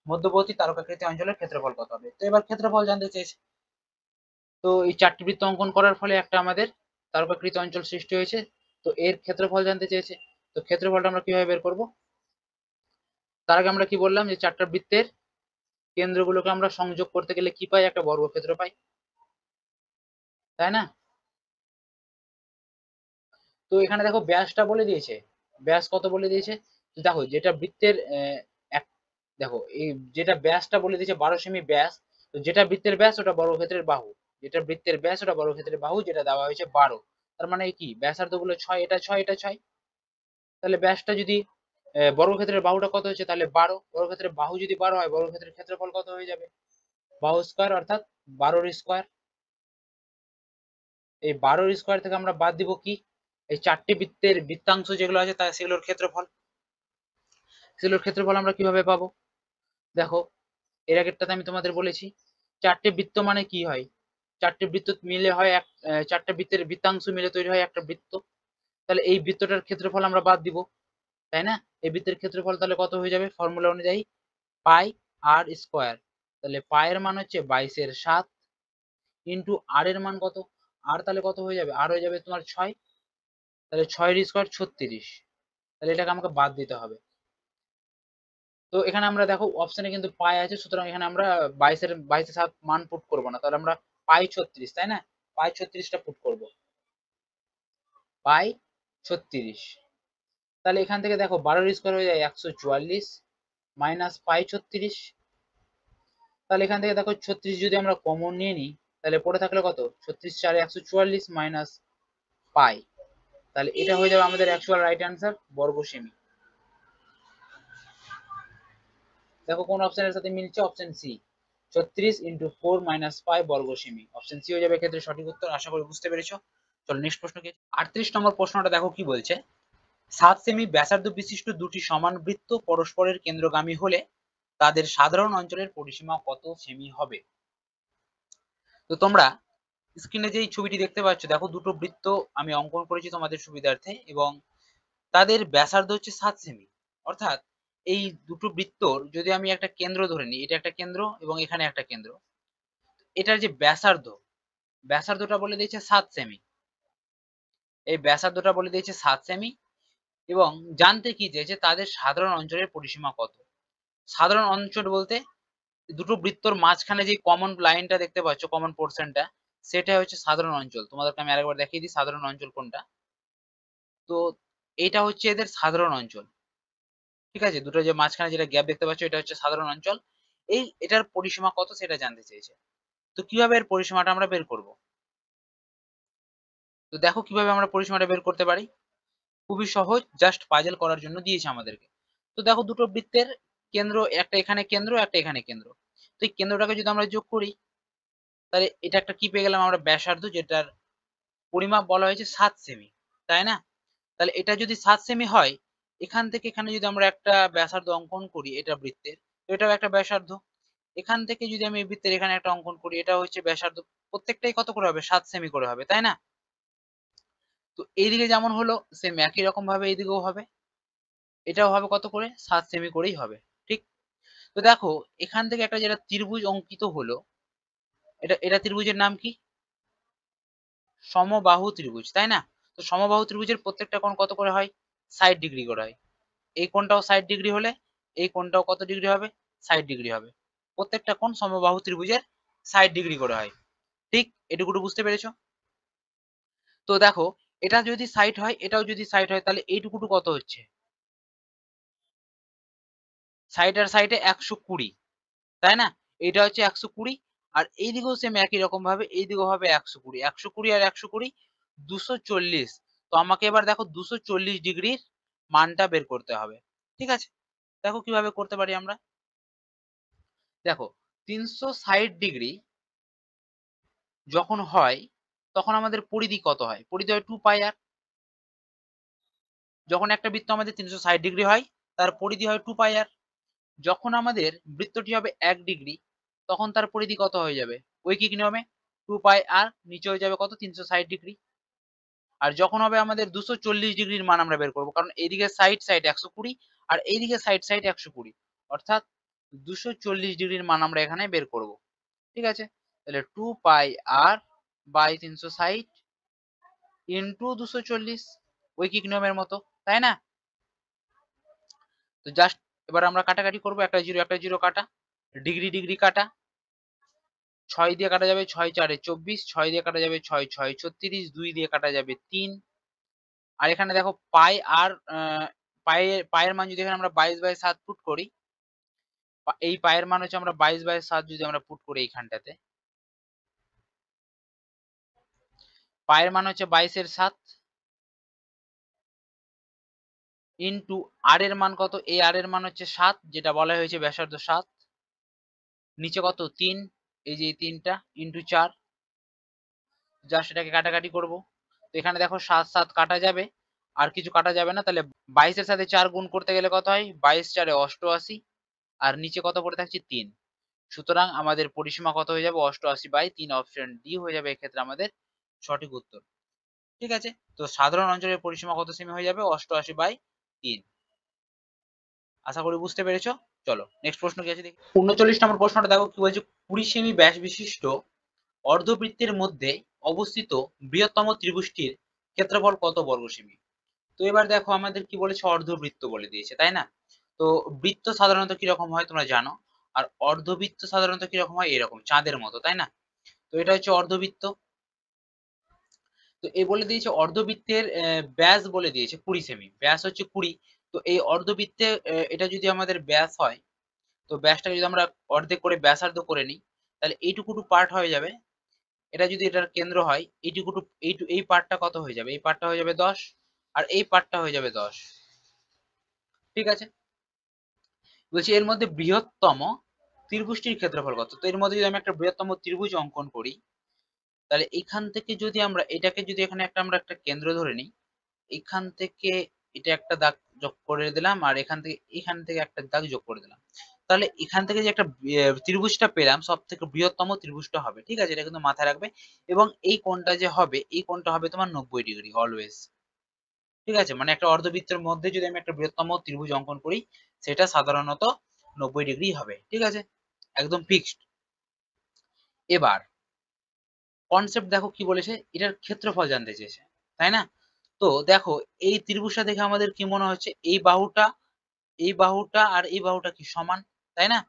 মধ্যবর্তী তারকাকৃতি অঞ্চলের ক্ষেত্রফল কত হবে। তো এবার ক্ষেত্রফল জানতে চেয়েছে। তো এই চারটি বৃত্ত অঙ্কন করার ফলে একটা আমাদের তারকাকৃতি অঞ্চল সৃষ্টি হয়েছে। তো এর ক্ষেত্রফল জানতে চেয়েছে। তো ক্ষেত্রফলটা আমরা কিভাবে বের করব? তার আগে আমরা কি বললাম যে চারটা বৃত্তের কেন্দ্রগুলোকে আমরা সংযোগ করতে গেলে কি পাই, একটা বর্গক্ষেত্র পাই, তাই না? তো এখানে দেখো ব্যাসটা বলে দিয়েছে, ব্যাস কত বলে দিয়েছে। দেখো যেটা বৃত্তের এক, দেখো এই যেটা ব্যাসটা বলে দিয়েছে 12 সেমি ব্যাস। তো যেটা বৃত্তের ব্যাস ওটা বর্গক্ষেত্রের বাহু, যেটা বৃত্তের ব্যাস ওটা বর্গক্ষেত্রের বাহু, যেটা দেওয়া হয়েছে 12। তার মানে কি ব্যাসার্ধ গুলো 6, এটা 6, এটা 6। তাহলে ব্যাসটা যদি বর্গক্ষেত্রের বাহুটা কত হচ্ছে, তাহলে 12, বর্গক্ষেত্রের বাহু যদি 12 হয়, বর্গক্ষেত্রের ক্ষেত্রফল কত হয়ে যাবে, বাহু স্কয়ার অর্থাৎ 12 স্কয়ার। এই 12 স্কয়ার থেকে আমরা বাদ দিব কি, এই চারটি বৃত্তের বৃত্তাংশ যেগুলো আছে তা সেগুলোর ক্ষেত্রফল। সেগুলোর ক্ষেত্রফল আমরা কিভাবে পাবো? দেখো এর আগেরটাতে আমি তোমাদের বলেছি চারটে বৃত্ত মানে কি হয়, চারটে বৃত্ত মিলে হয় এক, চারটে বৃত্তের বৃত্তাংশ মিলে তৈরি হয় একটা বৃত্ত। তাহলে এই বৃত্তটার ক্ষেত্রফল আমরা বাদ দিব, তাই না? এই বৃত্তের ক্ষেত্রফল তাহলে কত হয়ে যাবে, ফর্মুলা অনুযায়ী পাই আর স্কয়ার। তাহলে পায়ের মান হচ্ছে 22/7 ইন্টু আর এর মান কত, আর তাহলে কত হয়ে যাবে, আর হয়ে যাবে তোমার 6। তাহলে 6 এর স্কয়ার 36। তাহলে এটাকে আমাকে বাদ দিতে হবে। তো এখানে আমরা দেখো অপশনে কিন্তু পাই আছে, সুতরাং এখানে আমরা 22/7 মান পুট করব না, তাহলে আমরা পাই 36, তাই না? পাই 36টা পুট করব, পাই 36। তাহলে এখান থেকে দেখো 12 স্কয়ার হয়ে যায় 144 মাইনাস পাই 36। তাহলে এখান থেকে দেখো 36 যদি আমরা কমন নিয়ে নিই তাহলে পড়ে থাকলে কত, 36 4 144 মাইনাস পাই। তাহলে এটা হয়ে যাবে আমাদের অ্যাকচুয়াল রাইট অ্যান্সার, বর্গ সেমি। দেখো কোন অপশনের সাথে মিলছে, অপশন সি, 36 ইন্টু 4 মাইনাস 5 বর্গ সেমি। অপশন সি হয়ে যাবে ক্ষেত্রে সঠিক উত্তর। আশা করি বুঝতে পেরেছো। চলো নেক্সট প্রশ্ন কি, 38 নম্বর প্রশ্নটা দেখো কি বলছে, 7 সেমি ব্যাসার্ধ বিশিষ্ট দুটি সমান বৃত্ত পরস্পরের কেন্দ্রগামী হলে তাদের সাধারণ অঞ্চলের পরিসীমা কত সেমি হবে। তো তোমরা স্ক্রিনে যেই ছবিটি দেখতে পাচ্ছ, দেখো দুটো বৃত্ত আমি অঙ্কন করেছি তোমাদের সুবিধার্থে, এবং তাদের ব্যাসার্ধ হচ্ছে 7 সেমি। অর্থাৎ এই দুটো বৃত্তর যদি আমি একটা কেন্দ্র ধরে নিই, এটা একটা কেন্দ্র এবং এখানে একটা কেন্দ্র, এটার যে ব্যাসার্ধ, ব্যাসার্ধটা বলে দিয়েছে 7 সেমি, এই ব্যাসার্ধটা বলে দিয়েছে 7 সেমি, এবং জানতে কি চেয়েছে তাদের সাধারণ অঞ্চলের পরিসীমা কত। সাধারণ অঞ্চল বলতে দুটো বৃত্তর মাঝখানে যে কমন লাইনটা দেখতে পাচ্ছ, কমন পোর্শনটা, সেটা হচ্ছে সাধারণ অঞ্চল। তোমাদেরকে আমি আরেকবার দেখিয়ে দিই সাধারণ অঞ্চল কোনটা। তো এটা হচ্ছে এদের সাধারণ অঞ্চল, ঠিক আছে? দুটো যে মাঝখানে যেটা গ্যাপ দেখতে পাচ্ছ এটা হচ্ছে সাধারণ অঞ্চল। এটার পরিসীমা কত সেটা জানতে চেয়েছে। তো কিভাবে এর পরিসীমাটা আমরা বের করব? তো দেখো কিভাবে আমরা পরিসীমাটা বের করতে পারি, খুবই সহজ, জাস্ট পাজল করার জন্য দিয়েছে আমাদেরকে। তো দেখো দুটো বৃত্তের কেন্দ্র, একটা এখানে কেন্দ্র, একটা এখানে কেন্দ্র। তো এই কেন্দ্রটাকে যদি আমরা যোগ করি তাহলে এটা একটা কি পেয়ে গেলাম আমরা, ব্যাসার্ধ, যেটার পরিমাপ বলা হয়েছে 7 সেমি, তাই না? তাহলে এটা যদি 7 সেমি হয়, এখান থেকে এখানে যদি আমরা একটা ব্যাসার্ধ অঙ্কন করি এটা বৃত্তের, তো এটাও একটা ব্যাসার্ধ। এখান থেকে যদি আমি এই বৃত্তের এখানে একটা অঙ্কন করি, এটা হচ্ছে ব্যাসার্ধ। প্রত্যেকটাই কত করে হবে, 7 সেমি করে হবে, তাই না? তো এইদিকে যেমন হলো সেম একই রকম ভাবে এইদিকেও হবে, এটাও হবে কত করে, 7 সেমি করেই হবে, ঠিক? তো দেখো এখান থেকে একটা যেটা ত্রিভুজ অঙ্কিত হলো, এটা ত্রিভুজের নাম কি, সমবাহু ত্রিভুজ, তাই না? তো সমবাহু ত্রিভুজের প্রত্যেকটা কোণ কত করে হয়, 60 ডিগ্রি করে হয়। এই কোণটাও 60 ডিগ্রি হলে এই কোণটাও কত ডিগ্রি হবে, 60 ডিগ্রি হবে। প্রত্যেকটা কোণ সমবাহু ত্রিভুজের 60 ডিগ্রি করে হয়, ঠিক? এটুকু বুঝতে পেরেছো? তো দেখো এটা যদি 60 হয়, এটাও যদি 60 হয়, তাহলে এইটুকু কত হচ্ছে, 60 আর 60 120, তাই না? এটা হচ্ছে 120। আর এই দিকেও সেম একই রকম ভাবে এই দিকেও হবে 120, 120 আর 120 240। তো আমাকে এবার দেখো 240 ডিগ্রির মানটা বের করতে হবে, ঠিক আছে? দেখো কিভাবে করতে পারি আমরা। দেখো 360 ডিগ্রি যখন হয় তখন আমাদের পরিধি কত হয়? পরিধি হয় 2πr। যখন একটা বৃত্ত আমাদের 360 ডিগ্রি হয় তার পরিধি হয় 2πr। যখন আমাদের বৃত্তটি হবে 1 ডিগ্রি তখন তার পরিধি কত হয়ে যাবে? ঐকিক নিয়মে 2πr নিচে হয়ে যাবে কত? 360 ডিগ্রি। আর যখন হবে আমাদের 240 ডিগ্রির মান আমরা বের করব, কারণ এইদিকে সাইড 120 আর এইদিকে সাইড 120, অর্থাৎ 240 ডিগ্রির মান আমরা এখানে বের করব। ঠিক আছে, তাহলে 2πr বাই 360 ইন্টু 240 ঐকিক নিয়মের মতো, তাই না? তো জাস্ট এবার আমরা কাটাকাটি করবো, একটা জিরো কাটা, ডিগ্রি ডিগ্রি কাটা, 6 দিয়ে কাটা যাবে 6 4 24, 6 দিয়ে কাটা যাবে 6 6 36, 2 দিয়ে কাটা যাবে 3। আর এখানে দেখো পাই আর পায়ের মান যদি এখানে আমরা 22/7 পুট করি, এই পায়ের মান হচ্ছে আমরা 22/7 যদি আমরা পুট করি এইখানটাতে, পায়ের মান হচ্ছে 22/7 ইন্টু আর এর মান কত? এই আর এর মান হচ্ছে 7, যেটা বলা হয়েছে ব্যাসার্ধ 7, নিচে কত? 3, এই যে 3টা ইন্টু 4, জাস্ট এটাকে কাটাকাটি করব। তো এখানে দেখো 7 7 কাটা যাবে, আর কিছু কাটা যাবে না, তাহলে 22 এর সাথে 4 গুণ করতে গেলে কত হয়? 22 4 88, আর নিচে কত পড়ে থাকছে? 3। সুতরাং আমাদের পরিসীমা কত হয়ে যাবে? 88/3। অপশন ডি হয়ে যাবে এক্ষেত্রে আমাদের সঠিক উত্তর। ঠিক আছে, তো সাধারণ অঞ্চলের পরিসীমা কত সেমি হয়ে যাবে? 88/3। আশা করি বুঝতে পেরেছো। চলো নেক্সট প্রশ্ন কি আছে দেখি। 39 নম্বর প্রশ্নটা দেখো কি বলছে, 20 সেমি ব্যাস বিশিষ্ট অর্ধবৃত্তের মধ্যে অবস্থিত বৃহত্তম ত্রিভুজটির ক্ষেত্রফল কত বর্গ সেমি? তো এবার দেখো আমাদের কি বলেছে? অর্ধবৃত্ত বলে দিয়েছে, তাই না? তো বৃত্ত সাধারণত কিরকম হয় তোমরা জানো, আর অর্ধবৃত্ত সাধারণত কিরকম হয়? এরকম চাঁদের মতো, তাই না? তো এটা হচ্ছে অর্ধবৃত্ত। তো এ বলে দিয়েছে অর্ধবৃত্তের ব্যাস বলে দিয়েছে 20 সেমি, ব্যাস হচ্ছে 20। তো এই অর্ধবৃত্তে এটা যদি আমাদের ব্যাস হয়, তো ব্যাসটাকে যদি আমরা অর্ধেক করে ব্যাসার্ধ করে নিই, তাহলে এইটুকু পার্ট হয়ে যাবে। এটা যদি এটার কেন্দ্র হয়, এইটুকু এই পার্টটা কত হয়ে যাবে? এই পার্টটা হয়ে যাবে 10, আর এই পার্টটা হয়ে যাবে 10। ঠিক আছে, বলছি এর মধ্যে বৃহত্তম ত্রিভুজটির ক্ষেত্রফল কত? তো এর মধ্যে যদি আমি একটা বৃহত্তম ত্রিভুজ অঙ্কন করি, তাহলে এখান থেকে যদি আমরা এটাকে যদি এখানে আমরা একটা কেন্দ্র ধরে নিই, এখান থেকে এটা একটা দাগ যোগ করে দিলাম, আর এখান থেকে একটা দাগ যোগ করে দিলাম, তাহলে এখান থেকে যে একটা ত্রিভুজটা পেলাম, সব থেকে বৃহত্তম ত্রিভুজটা হবে। ঠিক আছে, এটা কিন্তু মাথায় রাখবে। এবং এই কোণটা যে হবে, এই কোণটা হবে তোমার 90 ডিগ্রি অলওয়েজ। ঠিক আছে, মানে একটা অর্ধবৃত্তের মধ্যে যদি আমি একটা বৃহত্তম ত্রিভুজ অঙ্কন করি, সেটা সাধারণত 90 ডিগ্রি হবে। ঠিক আছে, একদম ফিক্সড। এবার কনসেপ্ট দেখো কি বলেছে, এটার ক্ষেত্রফল জানতে চেয়েছে, তাই না? তো দেখো এই ত্রিভুজটা দেখে আমাদের কি মনে হচ্ছে? এই বাহুটা আর এই বাহুটা কি সমান, তাই না?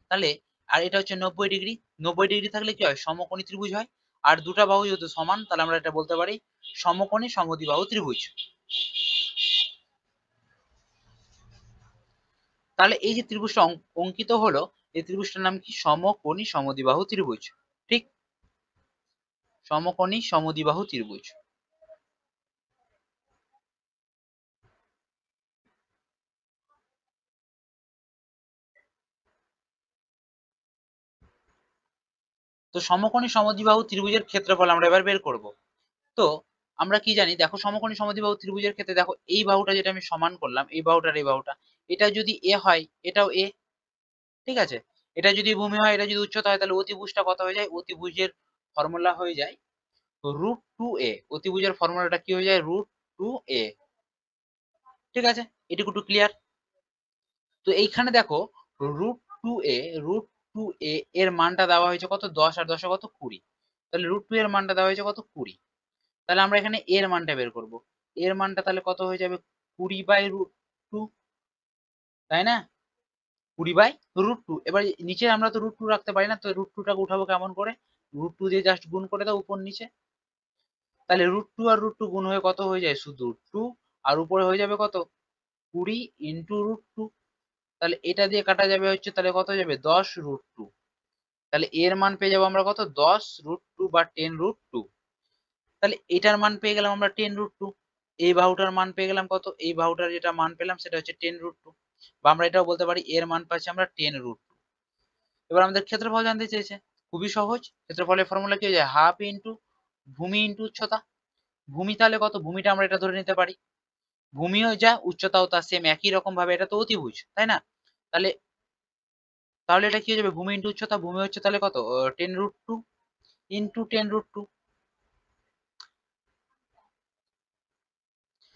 তাহলে আর এটা হচ্ছে 90 ডিগ্রি, 90 ডিগ্রি থাকলে কি হয়? সমকোণী ত্রিভুজ হয়। আর দুটা বাহু যেহেতু সমান, তাহলে আমরা এটা বলতে পারি সমকোণী সমদ্বিবাহু ত্রিভুজ। তাহলে এই যে ত্রিভুজটা অঙ্কিত হলো, এই ত্রিভুজটার নাম কি? সমকোণী সমদ্বিবাহু ত্রিভুজ। ঠিক, সমকোণী সমদ্বিবাহু ত্রিভুজ। তো সমকোণী সমদ্বিবাহু ত্রিভুজের ক্ষেত্রফল আমরা এবার বের করব। তো আমরা কি জানি? দেখো সমকোণী সমদ্বিবাহু ত্রিভুজের ক্ষেত্রে দেখো এই বাহুটা যেটা আমি সমান করলাম, এই বাহুটার এই বাহুটা, এটা যদি এ হয়, এটাও এ। ঠিক আছে, এটা যদি ভূমি হয়, এটা যদি উচ্চতা হয়, তাহলে অতিভুজটা কত হয়ে যায়? অতিভুজের ফর্মুলা হয়ে যায় √2a। অতিভুজের ফর্মুলাটা কি হয়ে যায়? √2a। ঠিক আছে, এটুকু একটু ক্লিয়ার। তো এইখানে দেখো √2a এর মানটা দেওয়া হয়েছে কত? 10, আর 10 কত? 20। তাহলে √2 এর মানটা দেওয়া হয়েছে কত? 20। তাহলে আমরা এখানে এর মানটা বের করব। এর মানটা তাহলে কত হয়ে যাবে? 20/√2, তাই না? 20/√2। এবার নিচে আমরা তো √2 রাখতে পারি না, তো √2টাকে উঠাবো কেমন করে? √2 দিয়ে জাস্ট গুণ করে দাও উপর নিচে। তাহলে √2 আর √2 গুণ হয়ে কত হয়ে যায়? শুধু 2, আর উপরে হয়ে যাবে কত? 20 ইন্টু √2। তাহলে এটা দিয়ে কাটা যাবে হচ্ছে, তাহলে কত হয়ে যাবে? 10√2। তাহলে এর মান পেয়ে যাবো আমরা কত? 10√2 বা 10√2। তাহলে এটার মান পেয়ে গেলাম আমরা 10√2। এই বাহুটার মান পেয়ে গেলাম কত? এই বাহুটার যেটা মান পেলাম সেটা হচ্ছে 10√2, বা আমরা এটাও বলতে পারি এর মান পাচ্ছি আমরা 10√2। এবার আমাদের ক্ষেত্রফল জানতে চেয়েছে, খুবই সহজ। ক্ষেত্রফলের ফর্মুলা কি হয়ে যায়? হাফ ইন্টু ভূমি ইন্টু উচ্চতা। ভূমি তাহলে কত? ভূমিটা আমরা এটা ধরে নিতে পারি, ভূমিও যা উচ্চতাও তা সেম একই রকম ভাবে, এটা তো অতিভুজ তাই না? তাহলে তাহলে এটা কি হয়ে যাবে? ভূমি ইন্টু উচ্চতা, ভূমি হচ্ছে তাহলে কত? 10√2 ইন্টু 10√2।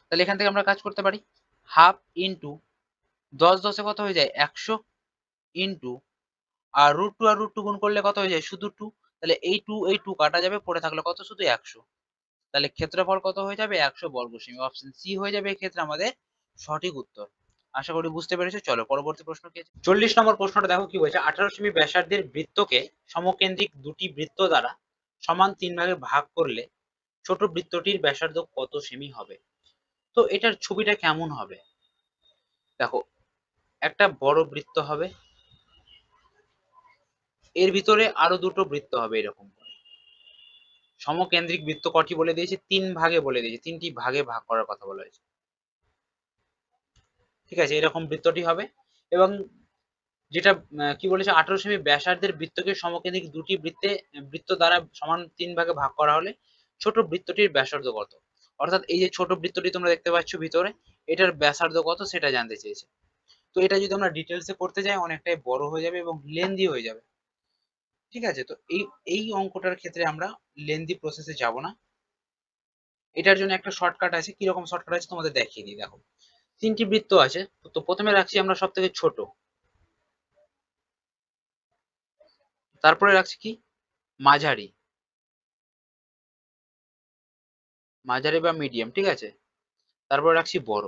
তাহলে এখান থেকে আমরা কাজ করতে পারি হাফ ইন্টু 10 কত হয়ে যায়? 100 ইন্টু আর √2 আর √2 গুণ করলে কত হয়ে যায়? শুধু 2। তাহলে এই 2 কাটা যাবে, পড়ে থাকলো কত? শুধু 100। তাহলে ক্ষেত্রফল কত হয়ে যাবে? 100 বর্গ সেমি। অপশন সি হয়ে যাবে এক্ষেত্রে আমাদের সঠিক উত্তর। আশা করি বুঝতে পেরেছো। চলো পরবর্তী প্রশ্ন কি আছে? 40 নম্বর প্রশ্নটা দেখো কি বলছে। 18 সেমি ব্যাসার্ধের বৃত্তকে সমকেন্দ্রিক দুটি বৃত্ত দ্বারা সমান 3 ভাগে ভাগ করলে ছোট বৃত্তটির ব্যাসার্ধ কত সেমি হবে? তো এটার ছবিটা কেমন হবে? দেখো, একটা বড় বৃত্ত হবে, এর ভিতরে আরো দুটো বৃত্ত হবে এরকম করে। সমকেন্দ্রিক বৃত্ত কটি বলে দিয়েছে? 3 ভাগে বলে দিয়েছে, 3টি ভাগে ভাগ করার কথা বলা হয়েছে। ঠিক আছে, এরকম বৃত্তটি হবে এবং যেটা কি বলেছে, 18 সেমি ব্যাসার্ধের বৃত্তকে সমকেন্দ্রিক দুটি বৃত্ত দ্বারা সমান 3 ভাগে ভাগ করা হলে ছোট বৃত্তটির ব্যাসার্ধ কত? অর্থাৎ এই যে ছোট বৃত্তটি তোমরা দেখতে পাচ্ছ ভিতরে, এটার ব্যাসার্ধ কত সেটা জানতে চেয়েছে। তো এটা যদি আমরা ডিটেলসে করতে যাই অনেকটাই বড় হয়ে যাবে এবং লেন্দি হয়ে যাবে। ঠিক আছে, তো এই অঙ্কটার ক্ষেত্রে আমরা লেন্দি প্রসেসে যাব না। এটার জন্য একটা শর্টকাট আছে। কিরকম শর্টকাট আছে তোমাদের দেখিয়ে দিই। দেখো, 3টি বৃত্ত আছে, তো প্রথমে রাখছি আমরা সব থেকে ছোট, তারপরে রাখছি কি মাঝারি, মাঝারি বা মিডিয়াম, ঠিক আছে, তারপরে রাখছি বড়।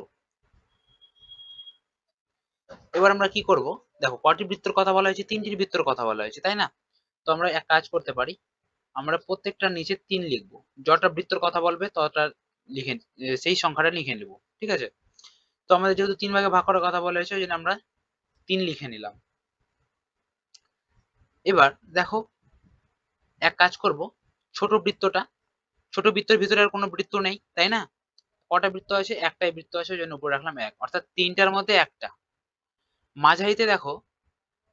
এবার আমরা কি করব? দেখো, কটি বৃত্তের কথা বলা হয়েছে? 3টি বৃত্তের কথা বলা হয়েছে, তাই না? তো আমরা এক কাজ করতে পারি, আমরা প্রত্যেকটার নিচে 3 লিখবো। যটা বৃত্তের কথা বলবে ততটা লিখে সেই সংখ্যাটা লিখে নেব। ঠিক আছে, তো আমাদের যেহেতু 3 ভাগে ভাগ করার কথা বলা হয়েছে ওই জন্য আমরা 3 লিখে নিলাম। এবার দেখো, এক কাজ করব, ছোট বৃত্তটা, ছোট বৃত্তের ভিতরে আর কোনো বৃত্ত নেই তাই না? কটা বৃত্ত আছে? একটাই বৃত্ত আছে, ওই জন্য উপরে রাখলাম 1, অর্থাৎ 3টার মধ্যে একটা। মাঝারিতে দেখো,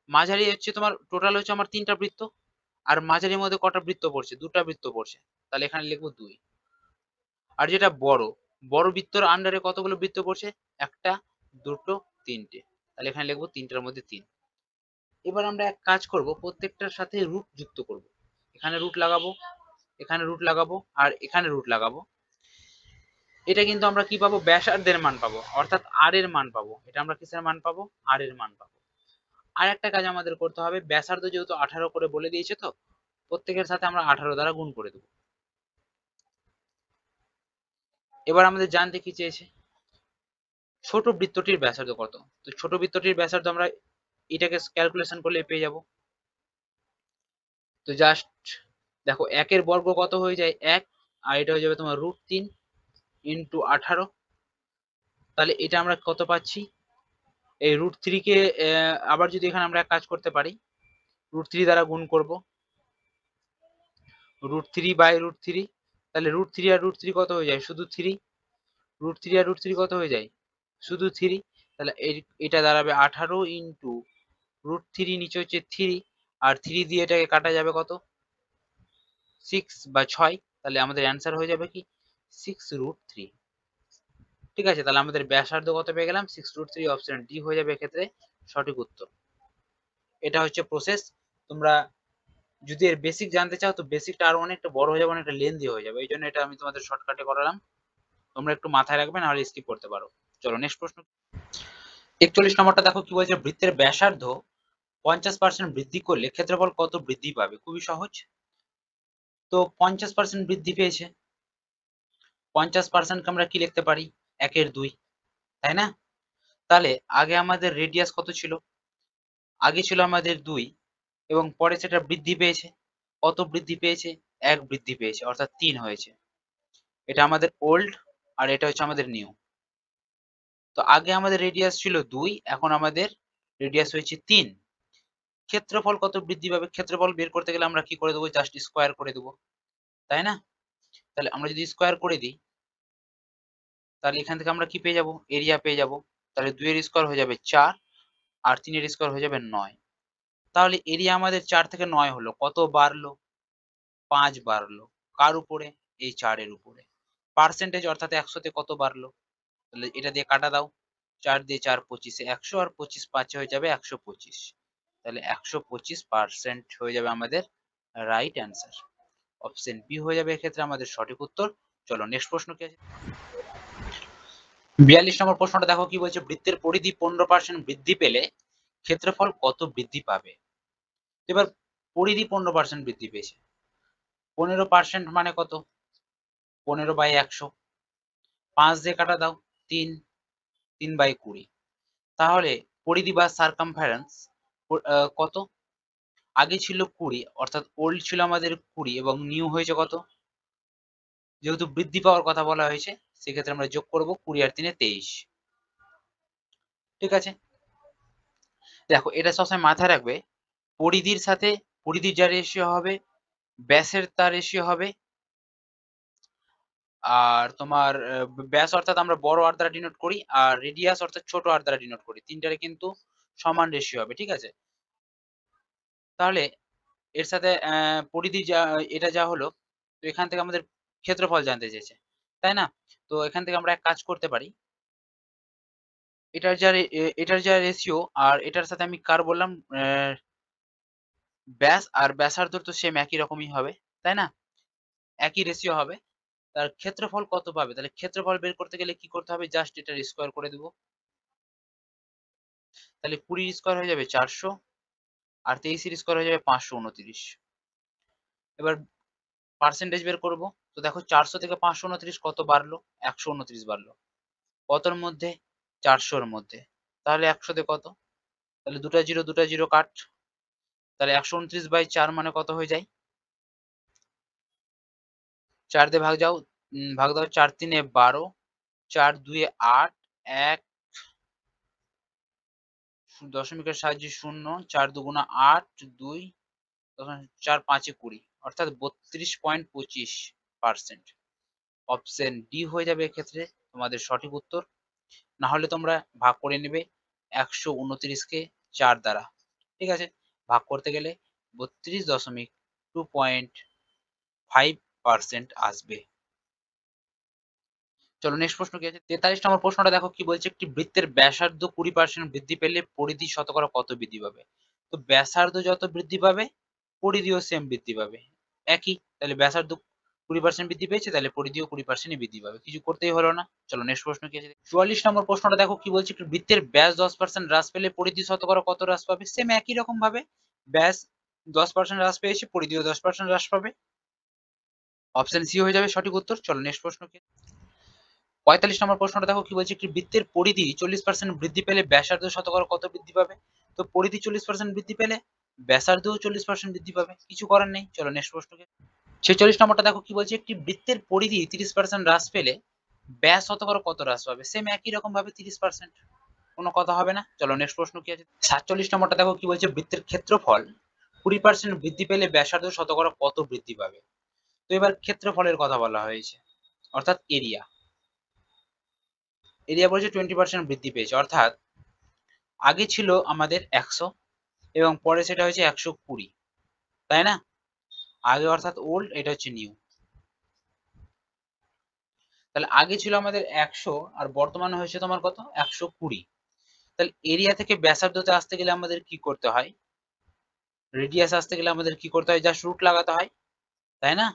মাঝারি হচ্ছে তোমার টোটাল হচ্ছে আমার 3টা বৃত্ত, আর মাঝারির মধ্যে কটা বৃত্ত পড়ছে? 2টা বৃত্ত পড়ছে, তাহলে এখানে লিখবো 2। আর যেটা বড়, বড় বৃত্তর আন্ডারে কতগুলো বৃত্ত পড়ছে? 1টা, 2টো, 3টে, তাহলে এখানে লিখবো 3টার মধ্যে 3। এবার আমরা এক কাজ করব, প্রত্যেকটার সাথে রুট যুক্ত করব। এখানে রুট লাগাবো, এখানে রুট লাগাবো, আর এখানে রুট লাগাবো। এটা কিন্তু আমরা কি পাবো? ব্যাসার্ধের মান পাবো, অর্থাৎ আর এর মান পাবো। এটা আমরা কিসের মান পাবো? আর এর মান পাবো। আর একটা কাজ আমাদের করতে হবে, ব্যাসার্ধ যেহেতু 18 করে বলে দিয়েছে, তো প্রত্যেকের সাথে আমরা 18 দ্বারা গুণ করে দেবো। এবার আমাদের জানতে কি চেয়েছে? ছোট বৃত্তটির ব্যাসার্ধ কত? তো ছোট বৃত্তটির ব্যাসার্ধ আমরা এটাকে ক্যালকুলেশন করলে পেয়ে যাব। তো জাস্ট দেখো, 1 বর্গ কত হয়ে যায়? 1, আর এটা হয়ে যাবে তোমার √3 ইন্টু 18। তাহলে এটা আমরা কত পাচ্ছি? এই √3 কে আবার যদি এখানে আমরা এক কাজ করতে পারি, √3 দ্বারা গুণ করব, √3 বাই √3, তাহলে √3 আর √3 কত হয়ে যায়? শুধু 3। √3 আর √3 কত হয়ে যায়? শুধু 3। তাহলে এটা দাঁড়াবে 18 ইন্টু √3, নিচে হচ্ছে 3, আর 3 দিয়ে এটাকে কাটা যাবে কত? 6 বা 6। তাহলে আমাদের অ্যান্সার হয়ে যাবে কি 6√3। ঠিক আছে, তাহলে আমাদের ব্যাসার্ধ কত পেয়ে গেলাম? 6√3। অপশন ডি হয়ে যাবে এক্ষেত্রে সঠিক উত্তর। এটা হচ্ছে প্রসেস। তোমরা যদি এর বেসিক জানতে চাও তো বেসিকটা আরো অনেকটা বড় হয়ে যাবে, অনেকটা লেন্দি হয়ে যাবে, এই জন্য এটা আমি তোমাদের শর্টকাটে করালাম। তোমরা একটু মাথায় রাখবে, নাহলে স্কিপ করতে পারো। চলো নেক্সট প্রশ্ন। 41 নম্বরটা দেখো কি বলছে। বৃত্তের ব্যাসার্ধ 50% বৃদ্ধি করলে ক্ষেত্রফল কত বৃদ্ধি পাবে? খুবই সহজ। তো 50% বৃদ্ধি পেয়েছে, 50% কে আমরা কি লিখতে পারি? 1/2, তাই না? তাহলে আগে আমাদের রেডিয়াস কত ছিল? আগে ছিল আমাদের 2, এবং পরে সেটা বৃদ্ধি পেয়েছে। কত বৃদ্ধি পেয়েছে? 1 বৃদ্ধি পেয়েছে, অর্থাৎ 3 হয়েছে। এটা আমাদের ওল্ড, আর এটা হচ্ছে আমাদের নিউ। তো আগে আমাদের রেডিয়াস ছিল 2, এখন আমাদের রেডিয়াস হয়েছে 3। ক্ষেত্রফল কত বৃদ্ধি পাবে? ক্ষেত্রফল বের করতে গেলে আমরা কি করে দেবো? জাস্ট স্কোয়ার করে দেবো, তাই না? তাহলে আমরা যদি স্কোয়ার করে দিই, তাহলে এখান থেকে আমরা কি পেয়ে যাব? এরিয়া পেয়ে যাব। তাহলে 2 এর স্কোয়ার হয়ে যাবে 4, আর 3 এর স্কোয়ার হয়ে যাবে 9। তাহলে এরিয়া আমাদের 4 থেকে 9 হলো, কত বাড়লো? 5 বাড়লো। কার উপরে? এই 4 এর উপরে। পার্সেন্টেজ অর্থাৎ 100 তে কত বাড়লো? তাহলে এটা দিয়ে কাটা দাও। 4 দিয়ে 4 25 এ 100 আর 25 5 হয়ে যাবে 125। তাহলে 125% হয়ে যাবে আমাদের রাইট অ্যান্সার। অপশন বি হয়ে যাবে এক্ষেত্রে আমাদের সঠিক উত্তর। চলো নেক্সট প্রশ্ন কি আছে? 42 নম্বর প্রশ্নটা দেখো কি বলছে, বৃত্তের পরিধি 15% বৃদ্ধি পেলে ক্ষেত্রফল কত বৃদ্ধি পাবে? এবার পরিধি 15% বৃদ্ধি পেয়েছে, 15% মানে কত? 15/100, 5 দিয়ে কাটা দাও, 3, 3/20। তাহলে পরিধি বা সার্কামফারেন্স কত? আগে ছিল 20, অর্থাৎ ওল্ড ছিল আমাদের 20 এবং নিউ হয়েছে কত? যেহেতু বৃদ্ধি পাওয়ার কথা বলা হয়েছে সেক্ষেত্রে আমরা যোগ করব 20 আর 3 এ 23। ঠিক আছে, দেখো এটা সবসময় মাথায় রাখবে, পরিধির সাথে পরিধির যা রেশিও হবে ব্যাসের তার রেশিও হবে, আর তোমার ব্যাস অর্থাৎ আমরা বড় আর দ্বারা ডিনোট করি, আর রেডিয়াস অর্থাৎ ছোট আর দ্বারা ডিনোট করি, তিনটারে কিন্তু সমান রেশিও হবে। ঠিক আছে, তাহলে এর সাথে পরিধি যা এটা যা হলো, তো এখান থেকে আমাদের ক্ষেত্রফল জানতে চেয়েছে, তাই না? তো এখান থেকে আমরা এক কাজ করতে পারি, এটার যা রেশিও আর এটার সাথে আমি কার বললাম, ব্যাস আর ব্যাসার্ধ তো সেম একই রকমই হবে, তাই না? একই রেশিও হবে। তার ক্ষেত্রফল কত পাবে? তাহলে ক্ষেত্রফল বের করতে গেলে কি করতে হবে? জাস্ট এটার স্কয়ার করে দেব। তাহলে 20 স্কয়ার হয়ে যাবে 400 আর 23 এর স্কয়ার হয়ে যাবে 529। এবার পার্সেন্টেজ বের করব। তো দেখো 400 থেকে 529 কত বাড়লো? 129 বাড়লো। কতর মধ্যে? 400 এর মধ্যে। তাহলে 100 তে কত? তাহলে দুটা জিরো কাট। তাহলে 129/4 মানে কত হয়ে যায়? 4 দিয়ে ভাগ যাও, ভাগ দাও, 4 3 এ 12, 4 2 এ 8, 1 দশমিকের সাহায্যে 0, 4 2 8, 2 4 5 এ 20, অর্থাৎ 32.25%। অপশন ডি হয়ে যাবে এক্ষেত্রে তোমাদের সঠিক উত্তর। না হলে তোমরা ভাগ করে নেবে 129 কে 4 দ্বারা। ঠিক আছে, ভাগ করতে গেলে 32.25% আসবে। চলো নেক্সট প্রশ্ন কি আছে? 43 নম্বর প্রশ্নটা দেখো কি বলছে, একটি বৃত্তের ব্যাসার্ধ 20% বৃদ্ধি পেলে পরিধি শতকরা কত বৃদ্ধি পাবে? তো ব্যাসার্ধ যত বৃদ্ধি পাবে পরিধিও সেম বৃদ্ধি পাবে, একই। তাহলে ব্যাসার্ধ 20% বৃদ্ধি পেয়েছে, তাহলে পরিধিও 20% বৃদ্ধি পাবে, কিছু করতেই হলো না। চলো নেক্সট প্রশ্ন কি আছে? 44 নম্বর প্রশ্নটা দেখো কি বলছে, একটি বৃত্তের ব্যাস 10% হ্রাস পেলে পরিধি শতকরা কত হ্রাস পাবে? সেম একই রকম ভাবে ব্যাস 10% হ্রাস পেয়েছে, পরিধিও 10% হ্রাস পাবে। অপশন সি হয়ে যাবে সঠিক উত্তর। চলো নেক্সট প্রশ্ন কি? 45 নম্বর প্রশ্নটা দেখো কি বলছে, একটি বৃত্তের পরিধি 40% বৃদ্ধি পেলে ব্যাসার্ধ শতকরা কত বৃদ্ধি পাবে? তো পরিধি 40% বৃদ্ধি পেলে ব্যাসার্ধও 40% বৃদ্ধি পাবে, কিছু করার নেই। চলো নেক্সট প্রশ্ন কি? 46 নম্বরটা দেখো কি বলছে, একটি বৃত্তের পরিধি 30% হ্রাস পেলে ব্যাস শতকরা কত হ্রাস পাবে? সেম একই রকম ভাবে 30%, কোনো কথা হবে না। চলো নেক্সট প্রশ্ন কি আছে? 47 নম্বরটা দেখো কি বলছে, বৃত্তের ক্ষেত্রফল 20% বৃদ্ধি পেলে ব্যাসার্ধ শতকরা কত বৃদ্ধি পাবে? তো এবার ক্ষেত্রফলের কথা বলা হয়েছে, অর্থাৎ এরিয়া। এরিয়া বলছে 20% বৃদ্ধি পেয়েছে, অর্থাৎ আগে ছিল আমাদের 100 এবং পরে সেটা হয়েছে 120, তাই না? আগে অর্থাৎ ওল্ড, এটা হচ্ছে নিউ। তাহলে আগে ছিল আমাদের 100 আর বর্তমানে হয়েছে তোমার কত? 120। তাহলে এরিয়া থেকে ব্যাসার্ধতে আসতে গেলে আমাদের কি করতে হয়? রেডিয়াস আসতে গেলে আমাদের কি করতে হয়? জাস্ট রুট লাগাতে হয়, তাই না?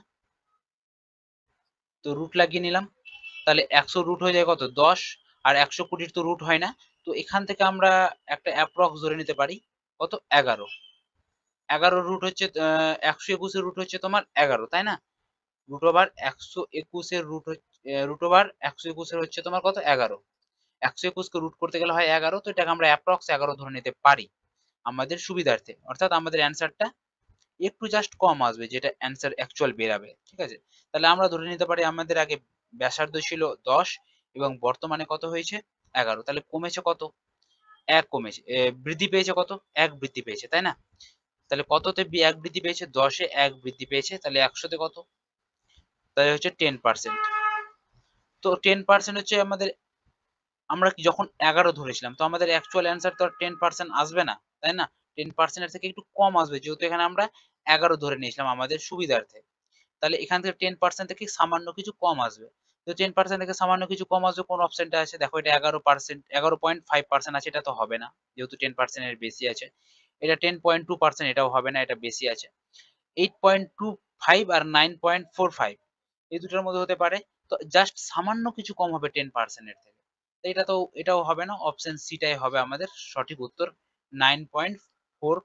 তো রুট লাগিয়ে নিলাম। তাহলে 100 রুট হয়ে যায় কত? 10, আর 120 তো রুট হয় না। তো এখান থেকে আমরা একটা অ্যাপ্রক্স ধরে নিতে পারি কত? 11। 11 রুট হচ্ছে 121 এর রুট হচ্ছে তোমার 11, তাই না? রুট ওভার 121 এর রুট ওভার 121 এর হচ্ছে তোমার কত? 11। 121 কে রুট করতে গেলে হয় 11, তো এটাকে আমরা অ্যাপ্রক্স 11 ধরে নিতে পারি আমাদের সুবিধার্থে, অর্থাৎ আমাদের অ্যান্সারটা একটু জাস্ট কম আসবে, যেটা অ্যান্সার অ্যাকচুয়াল বেরাবে। ঠিক আছে, তাহলে আমরা ধরে নিতে পারি আমাদের আগে ব্যাসার্ধ ছিল 10 এবং বর্তমানে কত হয়েছে? 11। তাহলে কমেছে কত? 1 কমেছে, বৃদ্ধি পেয়েছে কত? 1 বৃদ্ধি পেয়েছে, তাই না? তাহলে কততে 1 বৃদ্ধি পেয়েছে? 10 এ 1 বৃদ্ধি পেয়েছে, তাহলে 100 তে কত? তাহলে হচ্ছে 10%। তো 10% হচ্ছে আমাদের, আমরা যখন 11 ধরেছিলাম তো আমাদের অ্যাকচুয়াল অ্যান্সার তো আর 10% আসবে না, তাই না? 10% এর থেকে একটু কম আসবে, যেহেতু এখানে আমরা 11 ধরে নিয়েছিলাম আমাদের সুবিধার্থে। তাহলে এখান থেকে 10% থেকে সামান্য কিছু কম আসবে। তো 10% থেকে সামান্য কিছু কম আসবে কোন অপশনটা আছে? দেখো এটা 11%, 11.5% আছে, এটা তো হবে না। যেহেতু 10% এর বেশি আছে। এটা 10.2%, এটাও হবে না, এটা বেশি আছে। 8.25 আর 9.45 এই দুটোর মধ্যে হতে পারে। তো জাস্ট সামান্য কিছু কম হবে 10% এর থেকে। তো এটাও হবে না, অপশন সি টাই হবে আমাদের সঠিক উত্তর, 9.4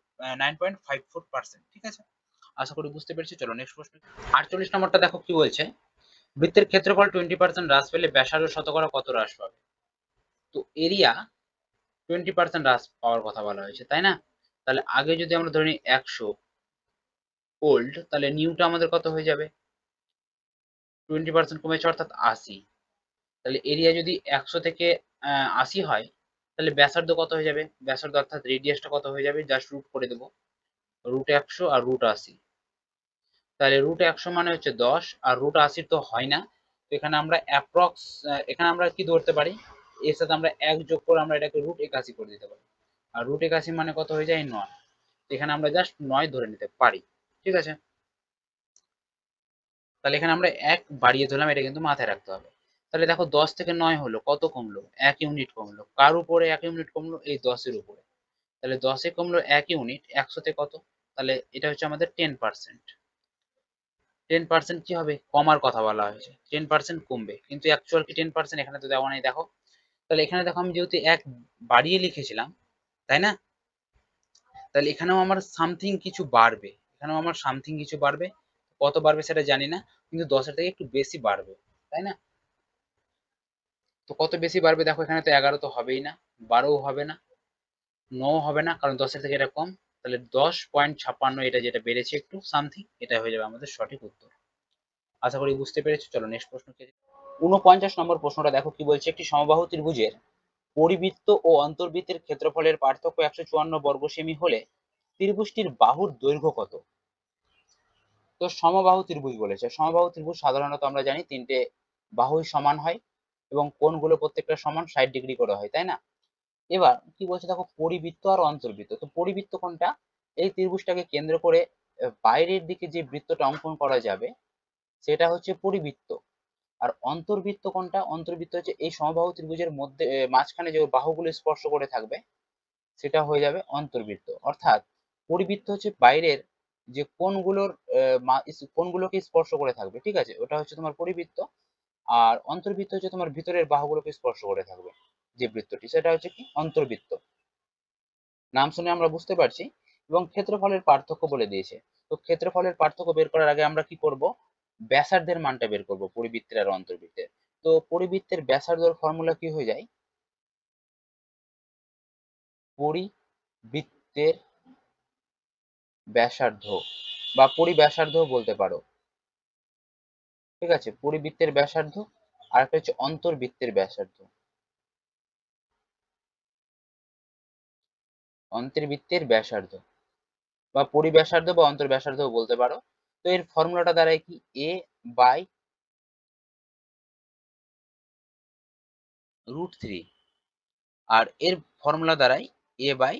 9.54%। ঠিক আছে, আশা করি বুঝতে পেরেছি। চলো নেক্সট প্রশ্ন। 48 নম্বরটা দেখো কি বলছে, বৃত্তের ক্ষেত্রফল 20% হ্রাস পেলে ব্যাসার্ধ শতকরা কত হ্রাস পাবে? তো এরিয়া 20% হ্রাস পাওয়ার কথা বলা হয়েছে, তাই না? তাহলে আগে যদি আমরা ধরে নিই 100 ভোল্ট, তাহলে নিউটা আমাদের কত হয়ে যাবে? 20% কমেছে অর্থাৎ 80। তাহলে এরিয়া যদি 100 থেকে 80 হয়, তাহলে ব্যাসার্ধ কত হয়ে যাবে? ব্যাসার্ধ অর্থাৎ রেডিয়াসটা কত হয়ে যাবে? জাস্ট রুট করে দেবো, রুট 100 আর রুট 80। তাহলে রুট 100 মানে হচ্ছে 10 আর রুট 80 তো হয় না। তো এখানে আমরা অ্যাপ্রক্স, এখানে আমরা কি ধরতে পারি, এর সাথে আমরা 1 যোগ করে আমরা এটাকে রুট 81 করে দিতে পারি। আর রুট 81 মানে কত হয়ে যায়? 9। এখানে আমরা জাস্ট 9 ধরে নিতে পারি। ঠিক আছে, তাহলে এখানে আমরা 1 বাড়িয়ে ধরলাম, এটা কিন্তু মাথায় রাখতে হবে। তাহলে দেখো 10 থেকে 9 হলো, কত কমলো? 1 ইউনিট কমলো। কার উপরে 1 ইউনিট কমলো? এই 10 এর উপরে। তাহলে 10 এ কমলো 1 ইউনিট, 100 তে কত? তাহলে এটা হচ্ছে আমাদের 10%। 10% কি হবে? কমার কথা বলা হয়েছে, 10% কমবে, কিন্তু অ্যাকচুয়াল কি 10%? এখানে তো দেওয়া নেই, দেখো। তাহলে এখানে দেখো আমি যেহেতু 1 বাড়িয়ে লিখেছিলাম, তাই না? তাহলে এখানেও আমার সামথিং কিছু বাড়বে, এখানেও আমার সামথিং কিছু বাড়বে। কত বাড়বে সেটা জানি না, কিন্তু 10 এর থেকে একটু বেশি বাড়বে, তাই না? তো কত বেশি বাড়বে? দেখো এখানে তো 11 তো হবেই না, 12ও হবে না, 9 হবে না, কারণ 10 এর থেকে এটা কম। তাহলে 10.56 এটা যেটা বেড়েছে একটু সামথিং, এটা হয়ে যাবে আমাদের সঠিক উত্তর। আশা করি বুঝতে পেরেছো। চলো নেক্সট প্রশ্ন। 49 নম্বর প্রশ্নটা দেখো কি বলছে, একটি সমবাহু ত্রিভুজের পরিবৃত্ত ও অন্তর্বৃত্তের ক্ষেত্রফলের পার্থক্য 154 বর্গ সেমি হলে ত্রিভুজটির বাহুর দৈর্ঘ্য কত? তো সমবাহু ত্রিভুজ বলেছে। সমবাহু ত্রিভুজ সাধারণত আমরা জানি তিনটে বাহুই সমান হয় এবং কোণগুলো প্রত্যেকটা সমান 60 ডিগ্রি করে হয়, তাই না? এবার কি বলছে দেখো, পরিবৃত্ত আর অন্তর্বৃত্ত। তো পরিবৃত্ত কোনটা? এই ত্রিভুজটাকে কেন্দ্র করে বাইরের দিকে যে বৃত্তটা অঙ্কন করা যাবে সেটা হচ্ছে পরিবৃত্ত। আর অন্তর্বৃত্ত কোনটা? অন্তর্বৃত্ত হচ্ছে এই সমবাহু ত্রিভুজের মধ্যে মাঝখানে যে বাহুগুলো স্পর্শ করে থাকবে সেটা হয়ে যাবে অন্তর্বৃত্ত। অর্থাৎ পরিবৃত্ত হচ্ছে বাইরের যে কোণগুলোর কোণগুলোকে স্পর্শ করে থাকবে, ঠিক আছে, ওটা হচ্ছে তোমার পরিবৃত্ত। আর অন্তর্বৃত্ত হচ্ছে তোমার ভিতরের বাহুগুলোকে স্পর্শ করে থাকবে যে বৃত্তটি, সেটা হচ্ছে কি? অন্তর্বৃত্ত। নাম শুনে আমরা বুঝতে পারছি। এবং ক্ষেত্রফলের পার্থক্য বলে দিয়েছে। তো ক্ষেত্রফলের পার্থক্য বের করার আগে আমরা কি করব? ব্যাসার্ধের মানটা বের করব পরিবৃত্তের আর অন্তর্বৃত্তের। তো পরিবৃত্তের ব্যাসার্ধের ফর্মুলা কি হয়ে যায়? পরিবৃত্তের ব্যাসার্ধ বা পরিব্যাসার্ধ বলতে পারো, ঠিক আছে, পরিবৃত্তের ব্যাসার্ধ। আর একটা হচ্ছে অন্তর্বৃত্তের ব্যাসার্ধ, অন্তর্বৃত্তের ব্যাসার্ধ বা পরিব্যাসার্ধ বা অন্তর্ব্যাসার্ধ বলতে পারো। তো এর ফর্মুলাটা দাঁড়ায় কি? a by √3। আর এর ফর্মুলা দাঁড়ায় a বাই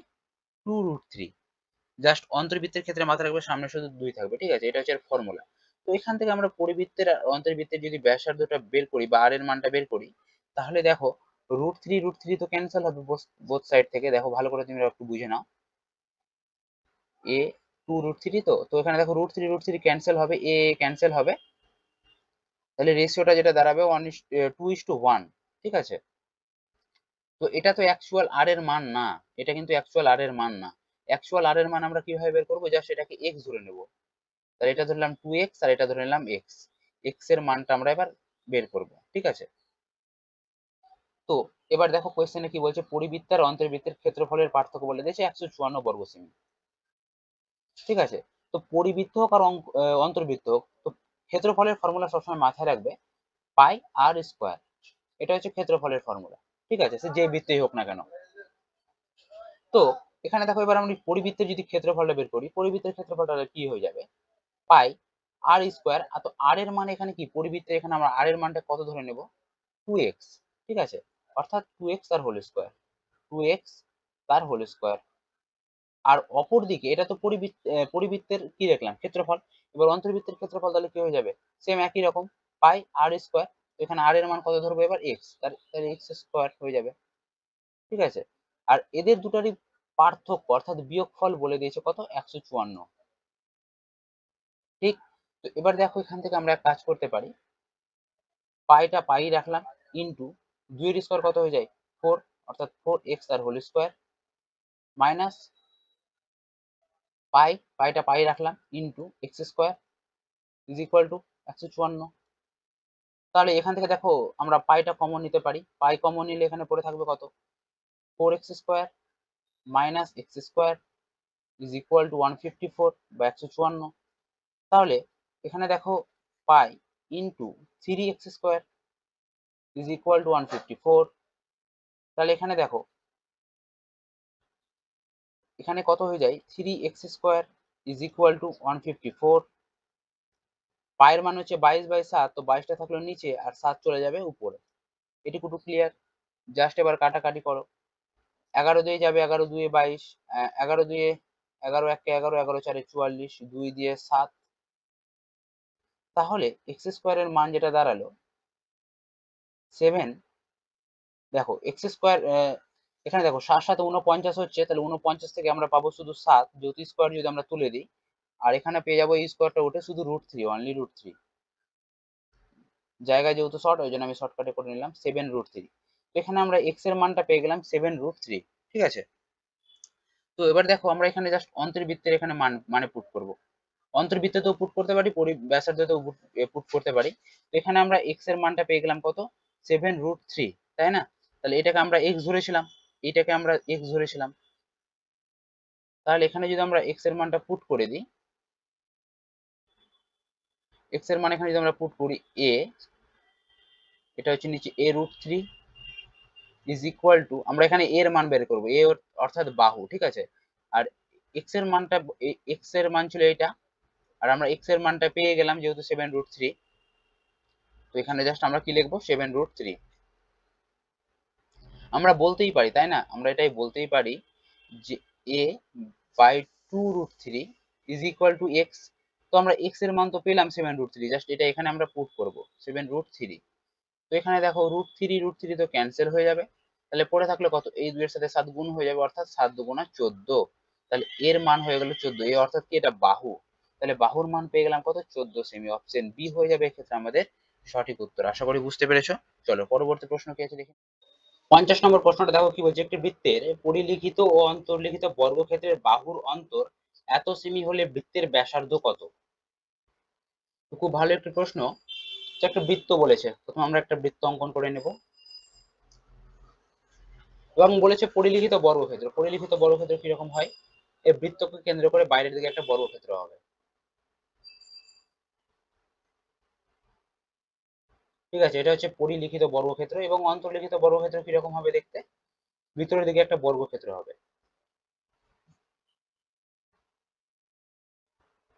2√3। জাস্ট অন্তর্বৃত্তের ক্ষেত্রে মাথায় রাখবে সামনে শুধু 2 থাকবে, ঠিক আছে, এটা হচ্ছে এর ফর্মুলা। তো এখান থেকে আমরা পরিবৃত্তের আর অন্তর্বৃত্তের যদি ব্যাসার্ধটা বের করি বা আর এর মানটা বের করি, তাহলে দেখো √3 তো ক্যান্সেল হবে বোথ সাইড থেকে। দেখো ভালো করে তুমি একটু বুঝে নাও, a 2√3, তো এখানে দেখো √3 ক্যান্সেল হবে, a ক্যান্সেল হবে। তাহলে রেশিওটা যেটা দাঁড়াবে 2:1, ঠিক আছে। তো এটা তো অ্যাকচুয়াল আর এর মান না, এটা কিন্তু অ্যাকচুয়াল আর এর মান না। অ্যাকচুয়াল আর এর মান আমরা কিভাবে বের করবো? জাস্ট এটাকে x ধরে নেব। তাহলে এটা ধরলাম 2x আর এটা ধরে নিলাম x। x এর মানটা আমরা এবার বের করব, ঠিক আছে। তো এবার দেখো কোয়েশ্চেনে কি বলছে, পরিবৃত্ত আর অন্তর্বৃত্তের ক্ষেত্রফলের পার্থক্য বলে দিয়েছে 154 বর্গ সেমি, ঠিক আছে। তো পরিবৃত্ত হোক আর অন্তর্বৃত্ত হোক, তো ক্ষেত্রফলের ফর্মুলা সবসময় মাথায় রাখবে পাই আর স্কোয়ার। এটা হচ্ছে ক্ষেত্রফলের ফর্মুলা, ঠিক আছে, সে যে বৃত্তই হোক না কেন। তো এখানে দেখো এবার আমরা পরিবৃত্তের যদি ক্ষেত্রফলটা বের করি, পরিবৃত্তের ক্ষেত্রফলটা কি হয়ে যাবে? পাই আর স্কোয়ার। আর তো আর এর মান এখানে কি? পরিবৃত্তের এখানে আমরা আর এর মানটা কত ধরে নেব? 2x, ঠিক আছে, অর্থাৎ 2x তার হোল স্কোয়ার, 2x তার হোল স্কোয়ার। আর অপর দিকে এটা তো পরিবৃত্তের কি দেখলাম ক্ষেত্রফল। এবার অন্তর্বৃত্তের ক্ষেত্রফল তাহলে কি হয়ে যাবে, সেম একই রকম, পাই আর স্কোয়ার। এখানে আর এর মান কত ধরবো এবার, এক্স, তাহলে এক্স স্কোয়ার হয়ে যাবে। ঠিক আছে, আর এদের দুটারই পার্থক্য অর্থাৎ বিয়োগফল বলে দিয়েছে কত, 154। ঠিক, তো এবার দেখো এখান থেকে আমরা এক কাজ করতে পারি, পাইটা পাই রাখলাম, ইন্টু 2 এর স্কোয়ার কত হয়ে যায় 4, অর্থাৎ 4x তার হোল স্কোয়ার, মাইনাস পাইটা পাই রাখলাম, into x square is equal two 154। তাহলে এখান থেকে দেখো আমরা পাইটা কমন নিতে পারি, পাই কমন নিলে এখানে পড়ে থাকবে কত, 4x square minus x square is equal two 154 বা 154। তাহলে এখানে দেখো pi into 3x square is equal two 154। তাহলে এখানে দেখো এখানে কত হয়ে যায়, 3x square is equal two 154। পায়ের মান হচ্ছে 22/7, তো 22টা থাকলো নিচে আর 7 চলে যাবে উপরে। এটুকু ক্লিয়ার, জাস্ট এবার কাটাকাটি করো, 11 দিয়ে যাবে 11 2 22, 11 2 11 1 11, 11 4 44, 2 দিয়ে 7। তাহলে এক্স স্কোয়ারের মান যেটা দাঁড়ালো 7, দেখো এক্স স্কোয়ার, এখানে দেখো 7 7 49 হচ্ছে, তাহলে 49 থেকে আমরা পাবো শুধু 7, যেহেতু স্কোয়ার যদি আমরা তুলে দিই, আর এখানে পেয়ে যাবো এই স্কোয়ারটা উঠে শুধু √3, অনলি √3। জায়গায় যেহেতু শর্ট, ওই জন্য আমি শর্টকাটে করে নিলাম 7√3। এখানে আমরা এক্স এর মানটা পেয়ে গেলাম 7√3। ঠিক আছে, তো এবার দেখো আমরা এখানে জাস্ট অন্তর্বৃত্তের এখানে মানে পুট করব, অন্তর্বৃত্তেতেও পুট করতে পারি, ব্যাসার্ধতেও পুট করতে পারি। তো এখানে আমরা এক্স এর মানটা পেয়ে গেলাম কত, 7√3, তাই না? তাহলে এটাকে আমরা এক্স ধরেছিলাম, এটাকে আমরা এক্স ধরেছিলাম। তাহলে এখানে যদি আমরা এক্স এর মানটা পুট করে দিই, এক্স এর মান এখানে যদি আমরা পুট করি এ, এটা হচ্ছে নিচে a√3 ইজ ইকুয়াল টু, আমরা এখানে এর মান বের করবো, এ অর্থাৎ বাহু। ঠিক আছে, আর এক্স এর মানটা, এক্স এর মান ছিল এটা, আর আমরা এক্স এর মানটা পেয়ে গেলাম যেহেতু 7√3। তো এখানে জাস্ট আমরা কি লিখবো, 7√3। আমরা বলতেই পারি, তাই না, আমরা এটাই বলতেই পারি যে a/2√3 is equal two x. তো আমরা এক্স এর মান তো পেলাম 7√3, জাস্ট এটা এখানে আমরা পুট করব 7√3। তো এখানে দেখো √3 তো ক্যান্সেল হয়ে যাবে, তাহলে পড়ে থাকলে কত, এই 2 এর সাথে 7 গুণ হয়ে যাবে, অর্থাৎ 7 দুগুণা 14। তাহলে এর মান হয়ে গেল 14, এই অর্থাৎ কি এটা বাহু। তাহলে বাহুর মান পেয়ে গেলাম কত, 14 সেমি। অপশন বি হয়ে যাবে এক্ষেত্রে আমাদের সঠিক উত্তর। আশা করি বুঝতে পেরেছো। চলো পরবর্তী প্রশ্ন কি আছে দেখি। 50 নম্বর প্রশ্নটা দেখো কি বলছে, একটি বৃত্তের পরিলিখিত ও অন্তর্লিখিত বর্গক্ষেত্রের বাহুর অন্তর এত সেমি হলে বৃত্তের ব্যাসার্ধ কত। খুব ভালো একটি প্রশ্ন। একটা বৃত্ত বলেছে, প্রথমে আমরা একটা বৃত্ত অঙ্কন করে নেব, এবং বলেছে পরিলিখিত বর্গক্ষেত্র। পরিলিখিত বর্গক্ষেত্র কিরকম হয়, এই বৃত্তকে কেন্দ্র করে বাইরের দিকে একটা বর্গক্ষেত্র হবে। ঠিক আছে, এটা হচ্ছে পরিলিখিত বর্গক্ষেত্র। এবং অন্তর্লিখিত বর্গক্ষেত্র কিরকম হবে দেখতে, ভিতরের দিকে একটা বর্গক্ষেত্র হবে।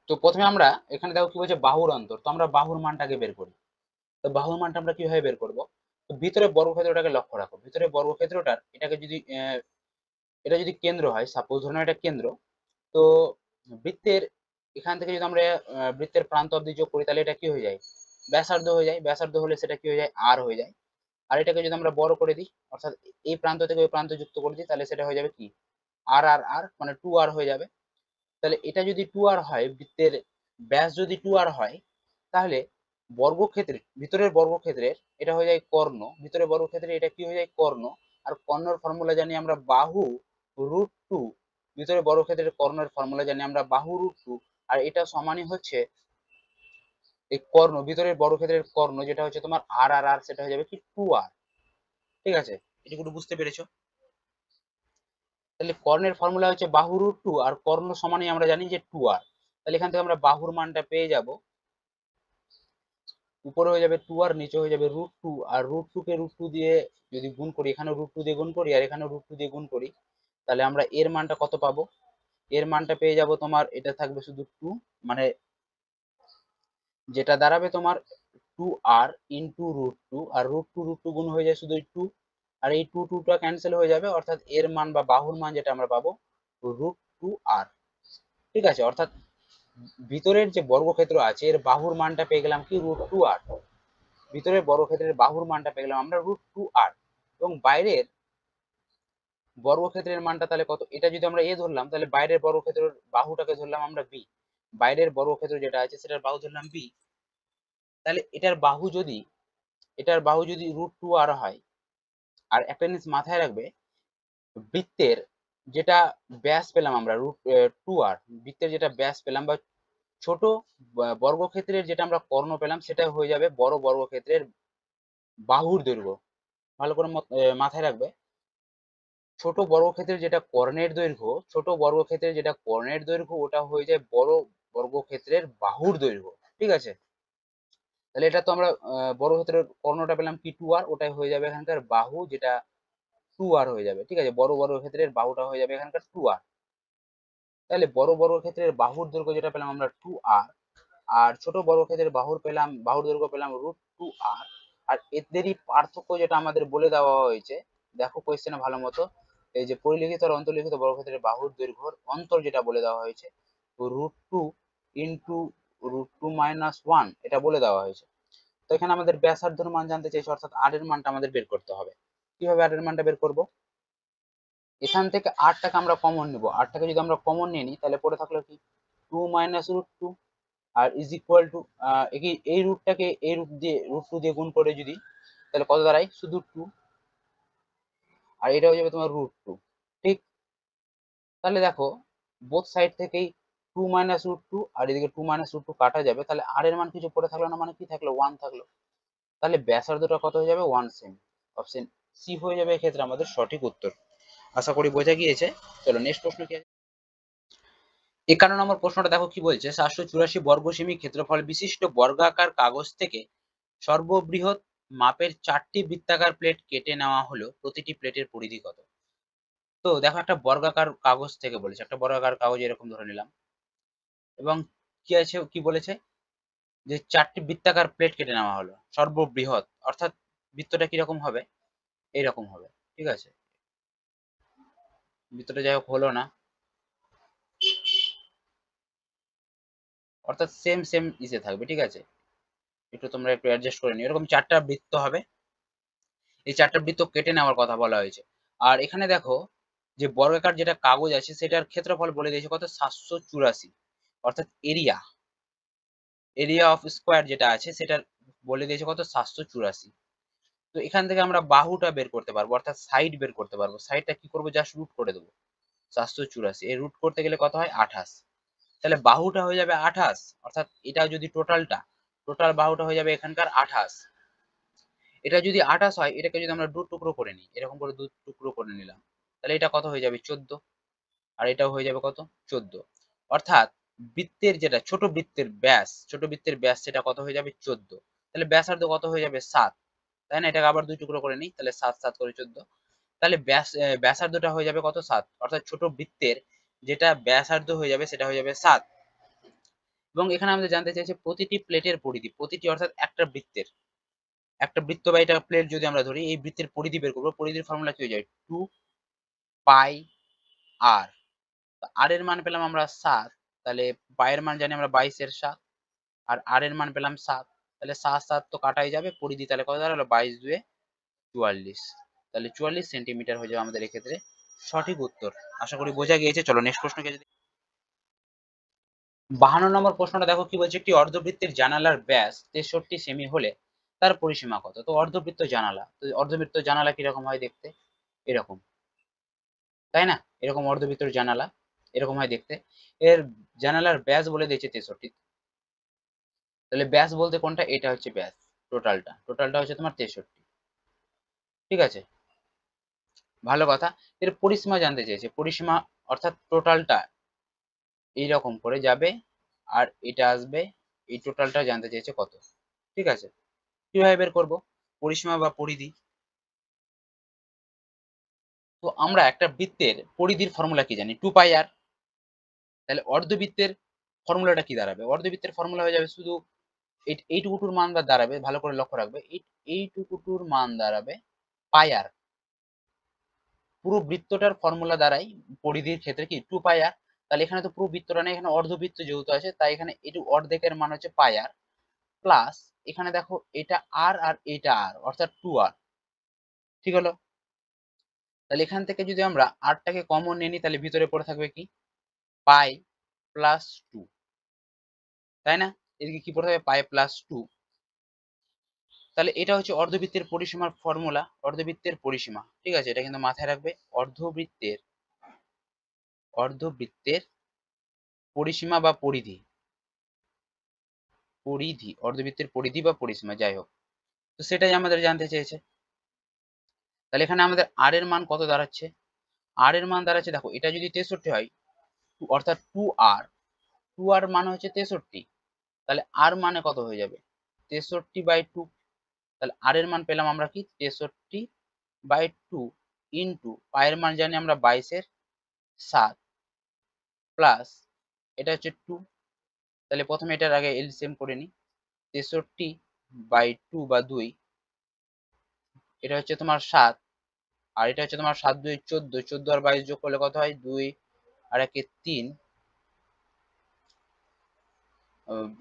তো প্রথমে আমরা এখানে দেখো কি বলছে, বাহুর অন্তর। তো আমরা বাহুর মানটাকে বের করি। তো বাহুর মানটা আমরা কিভাবে বের করব, তো ভিতরে বর্গক্ষেত্রটাকে লক্ষ্য রাখো, ভিতরে বর্গক্ষেত্রটার এটাকে যদি এটা যদি কেন্দ্র হয়, সাপোজ ধরুন এটা কেন্দ্র, তো বৃত্তের এখান থেকে যদি আমরা বৃত্তের প্রান্ত অবধি যোগ করি, তাহলে এটা কি হয়ে যায়, ব্যাসার্ধ হয়ে যায়। ব্যাসার্ধ হলে সেটা কি হয়ে যায়, আর হয়ে যায়। আর এটাকে যদি আমরা বড় করে দিই, অর্থাৎ এই প্রান্ত থেকে ওই প্রান্ত যুক্ত করে দিই, তাহলে সেটা হয়ে যাবে কি, আর আর আর মানে 2r হয়ে যাবে। তাহলে এটা যদি 2r হয়, বৃত্তের ব্যাস যদি 2r হয়, তাহলে বর্গক্ষেত্রের ভিতরের বর্গক্ষেত্রের এটা হয়ে যায় কর্ণ, ভিতরের বর্গক্ষেত্রে এটা কি হয়ে যায়, কর্ণ। আর কর্ণর ফর্মুলা জানি আমরা বাহু √2, ভিতরে বর্গক্ষেত্রের কর্ণের ফর্মুলা জানি আমরা বাহু √2। আর এটা সমানই হচ্ছে এই কর্ণ, ভিতরের বর্গক্ষেত্রের কর্ণ যেটা হচ্ছে তোমার আর আর আর, সেটা হয়ে যাবে কি 2r। ঠিক আছে, এটুকু বুঝতে পেরেছো। তাহলে কর্ণের ফর্মুলা হচ্ছে বাহু √2, আর কর্ণ সমানই আমরা জানি যে 2r। তাহলে এখান থেকে আমরা বাহুর মানটা পেয়ে যাব, উপরে হয়ে যাবে 2r, নিচে হয়ে যাবে √2। আর √2 কে √2 দিয়ে যদি গুণ করি, এখানে √2 দিয়ে গুণ করি আর এখানে √2 দিয়ে গুণ করি, তাহলে আমরা এর মানটা কত পাবো, এর মানটা পেয়ে যাব তোমার, এটা থাকবে শুধু 2, মানে যেটা দাঁড়াবে তোমার 2r ইন্টু √2, আর √2 গুণ হয়ে যায় শুধু 2, আর এই 2 2টা ক্যান্সেল হয়ে যাবে, অর্থাৎ এর মান বা বাহুর মান যেটা আমরা পাবো √2 √2r। ঠিক আছে, অর্থাৎ ভিতরের যে বর্গক্ষেত্র আছে এর বাহুর মানটা পেয়ে গেলাম কি √2r। ভিতরের বর্গক্ষেত্রের বাহুর মানটা পেয়ে গেলাম আমরা √2r, এবং বাইরের বর্গক্ষেত্রের মানটা তাহলে কত, এটা যদি আমরা এ ধরলাম তাহলে বাইরের বর্গক্ষেত্রের বাহুটাকে ধরলাম আমরা বি, বাইরের বর্গক্ষেত্র যেটা আছে সেটার বাহু ধরলাম বি। তাহলে এটার বাহু যদি √2r হয়, আর একটা জিনিস মাথায় রাখবে, বৃত্তের যেটা ব্যাস পেলাম আমরা √2r, বৃত্তের যেটা ব্যাস পেলাম বা ছোট বর্গক্ষেত্রের যেটা আমরা কর্ণ পেলাম সেটা হয়ে যাবে বড় বর্গক্ষেত্রের বাহুর দৈর্ঘ্য। ভালো করে মাথায় রাখবে, ছোট বর্গক্ষেত্রের যেটা কর্ণের দৈর্ঘ্য ওটা হয়ে যায় বড় বর্গক্ষেত্রের বাহুর দৈর্ঘ্য। ঠিক আছে, তাহলে এটা তো আমরা বর্গক্ষেত্রের কর্ণটা পেলাম কি 2r, ওটাই হয়ে যাবে এখানকার বাহু, যেটা 2r হয়ে যাবে। ঠিক আছে, বড় বর্গক্ষেত্রের বাহুটা হয়ে যাবে এখানকার 2r। তাহলে বড় বর্গক্ষেত্রের বাহুর দৈর্ঘ্য যেটা পেলাম আমরা 2r, আর ছোট বর্গক্ষেত্রের বাহুর দৈর্ঘ্য পেলাম √2r। আর এদেরই পার্থক্য যেটা আমাদের বলে দেওয়া হয়েছে, দেখো কোয়েশ্চেনে ভালো মতো, এই যে পরিলিখিত আর অন্তর্লিখিত বর্গক্ষেত্রের বাহুর দৈর্ঘ্যর অন্তর যেটা বলে দেওয়া হয়েছে √2 ইন্টু √2 - 1, এটা বলে দেওয়া হয়েছে। তো এখানে আমাদের ব্যাসার্ধের মান জানতে চাইছে, অর্থাৎ r এর মানটা আমাদের বের করতে হবে। কিভাবে r এর মানটা বের করব, এখান থেকে r টাকে আমরা কমন নিব, r টাকে যদি আমরা কমন নিয়ে নিই তাহলে পড়ে থাকলো কি 2 - √2, আর ইজ ইকুয়াল টু এই রুটটাকে এই √2 দিয়ে গুণ করে যদি, তাহলে কত দাঁড়ায় শুধু 2, আর এটা হয়ে যাবে তোমার √2। ঠিক, তাহলে দেখো বোথ সাইড থেকেই 2 - √2 আর এদিকে 2 - √2 কাটা যাবে, তাহলে r এর মান কিছু পড়ে থাকলো না, মানে কি থাকলো 1 থাকলো। তাহলে ব্যাসার্ধটা কত হয়ে যাবে 1 সেমি। অপশন সি হয়ে যাবে এক্ষেত্রে আমাদের সঠিক উত্তর। আশা করি বোঝা গিয়েছে। চলো নেক্সট প্রশ্ন কি আছে। 51 নম্বর প্রশ্নটা দেখো কি বলছে, 784 বর্গ সেমি ক্ষেত্রফল বিশিষ্ট বর্গাকার কাগজ থেকে সর্ববৃহৎ মাপের 4টি বৃত্তাকার প্লেট কেটে নেওয়া হলো, প্রতিটি প্লেটের পরিধি কত। তো দেখো একটা বর্গাকার কাগজ থেকে বলেছে, একটা বর্গাকার কাগজ এরকম ধরে নিলাম, এবং কি আছে কি বলেছে যে 4টি বৃত্তাকার প্লেট কেটে নেওয়া হলো সর্ববৃহৎ, অর্থাৎ বৃত্তটা কিরকম হবে, এইরকম হবে। ঠিক আছে, বৃত্তটা যাই হোক হলো না, অর্থাৎ সেম সেম ইসে থাকবে। ঠিক আছে, একটু তোমরা একটু অ্যাডজাস্ট করে নিও, এরকম 4টা বৃত্ত হবে, এই 4টা বৃত্ত কেটে নেওয়ার কথা বলা হয়েছে। আর এখানে দেখো যে বর্গাকার যেটা কাগজ আছে সেটার ক্ষেত্রফল বলে দিয়েছে কত 784, অর্থাৎ এরিয়া অফ স্কোয়ার যেটা আছে সেটা বলে দিয়েছে কত 784। তো এখান থেকে আমরা বাহুটা বের করতে পারবো, অর্থাৎ সাইড বের করতে পারবো। সাইডটা কি করবো, জাস্ট রুট করে দেবো 784, এর রুট করতে গেলে কত হয় 28, তাহলে বাহুটা হয়ে যাবে 28, অর্থাৎ এটা যদি টোটাল বাহুটা হয়ে যাবে এখানকার 28। এটা যদি 28 হয়, এটাকে যদি আমরা দু টুকরো করে নিই, এরকম করে দু টুকরো করে নিলাম, তাহলে এটা কত হয়ে যাবে 14, আর এটাও হয়ে যাবে কত 14। অর্থাৎ বৃত্তের যেটা ছোট বৃত্তের ব্যাস সেটা কত হয়ে যাবে 14, তাহলে ব্যাসার্ধ কত হয়ে যাবে 7, তাই না। এটাকে আবার দুই টুকরো করে নিই, তাহলে 7 7 করে 14, তাহলে ব্যাসার্ধটা হয়ে যাবে কত 7, অর্থাৎ ছোট বৃত্তের যেটা ব্যাসার্ধ হয়ে যাবে সেটা হয়ে যাবে 7। এবং এখানে আমাদের জানতে চাইছে প্রতিটি প্লেটের পরিধি, প্রতিটি অর্থাৎ একটা বৃত্ত বা এটা প্লেট যদি আমরা ধরি, এই বৃত্তের পরিধি বের করবো। পরিধির ফর্মুলা কি হয়ে যায় 2 পাই আর, আর এর মান পেলাম আমরা 7, তাহলে পায়ের মান জানি আমরা 22 এর 7, আর আর এর মান পেলাম 7, তাহলে 7 7 তো কাটাই যাবে, পরিধি তাহলে কত দাঁড়ালো 22 2 44, তাহলে 44 সেন্টিমিটার হয়ে যাবে আমাদের এক্ষেত্রে সঠিক উত্তর। আশা করি বোঝা গিয়েছে। চলো নেক্সট প্রশ্নকে যদি 52 নম্বর প্রশ্নটা দেখো কি বলছে, একটি অর্ধবৃত্তের জানালার ব্যাস 63 সেমি হলে তার পরিসীমা কত। তো অর্ধবৃত্ত জানালা, তো অর্ধবৃত্ত জানালা কিরকম হয় দেখতে, এরকম, তাই না, এরকম অর্ধবৃত্তের জানালা এরকম হয় দেখতে। এর জানালার ব্যাস বলে দিয়েছে 63, তাহলে ব্যাস বলতে কোনটা, এটা হচ্ছে ব্যাস, টোটালটা হচ্ছে তোমার 63। ঠিক আছে, ভালো কথা। এর পরিসীমা জানতে চেয়েছে, পরিসীমা অর্থাৎ টোটালটা এইরকম করে যাবে আর এটা আসবে, এই টোটালটা জানতে চেয়েছে কত। ঠিক আছে, কিভাবে বের করব পরিসীমা বা পরিধি। তো আমরা একটা বৃত্তের পরিধির ফর্মুলা কি জানি 2 পাই আর, তাহলে অর্ধবৃত্তের ফর্মুলাটা কি দাঁড়াবে, অর্ধবৃত্তের ফর্মুলা হয়ে যাবে শুধু এইটুকুর মান দাঁড়াবে, ভালো করে লক্ষ্য রাখবে, এইটুকুর মান দাঁড়াবে পাই আর। পুরো বৃত্তটার ফর্মুলা দাঁড়াই পরিধির ক্ষেত্রে কি 2 পাই আর, তাহলে এখানে তো পুরো বৃত্তটা নেই, এখানে অর্ধবৃত্ত যেহেতু আছে তাই এখানে একটু অর্ধেকের মান হচ্ছে পাই আর, প্লাস এখানে দেখো এটা আর আর এটা আর, অর্থাৎ 2r। ঠিক হলো? তাহলে এখান থেকে যদি আমরা আরটাকে কমন নিয়ে নিই তাহলে ভিতরে পড়ে থাকবে কি পাই প্লাস 2, তাই না? এদিকে কি পড়ে থাকবে পাই প্লাস 2। তাহলে এটা হচ্ছে অর্ধবৃত্তের পরিসীমার ফর্মুলা, অর্ধবৃত্তের পরিসীমা। ঠিক আছে, এটা কিন্তু মাথায় রাখবে। অর্ধবৃত্তের পরিসীমা বা পরিধি, অর্ধবৃত্তের পরিধি বা পরিসীমা, যাই হোক, তো সেটাই আমাদের জানতে চেয়েছে। তাহলে এখানে আমাদের আর এর মান কত দাঁড়াচ্ছে? আর এর মান দাঁড়াচ্ছে, দেখো এটা যদি 63 হয় অর্থাৎ 2r মানে হচ্ছে 63, তাহলে আর মানে কত হয়ে যাবে 63/2। তাহলে আর এর মান পেলাম আমরা কি 63/2 ইন্টু পায়ের মান জানি আমরা 22/7 প্লাস এটা হচ্ছে 2। তাহলে প্রথমে এটার আগে এলসিএম করে নিই, 63/2 বা 2, এটা হচ্ছে তোমার 7, আর এটা হচ্ছে তোমার 7 2 14, 14 আর 22 যোগ করলে কত হয় 2 আর 1 3,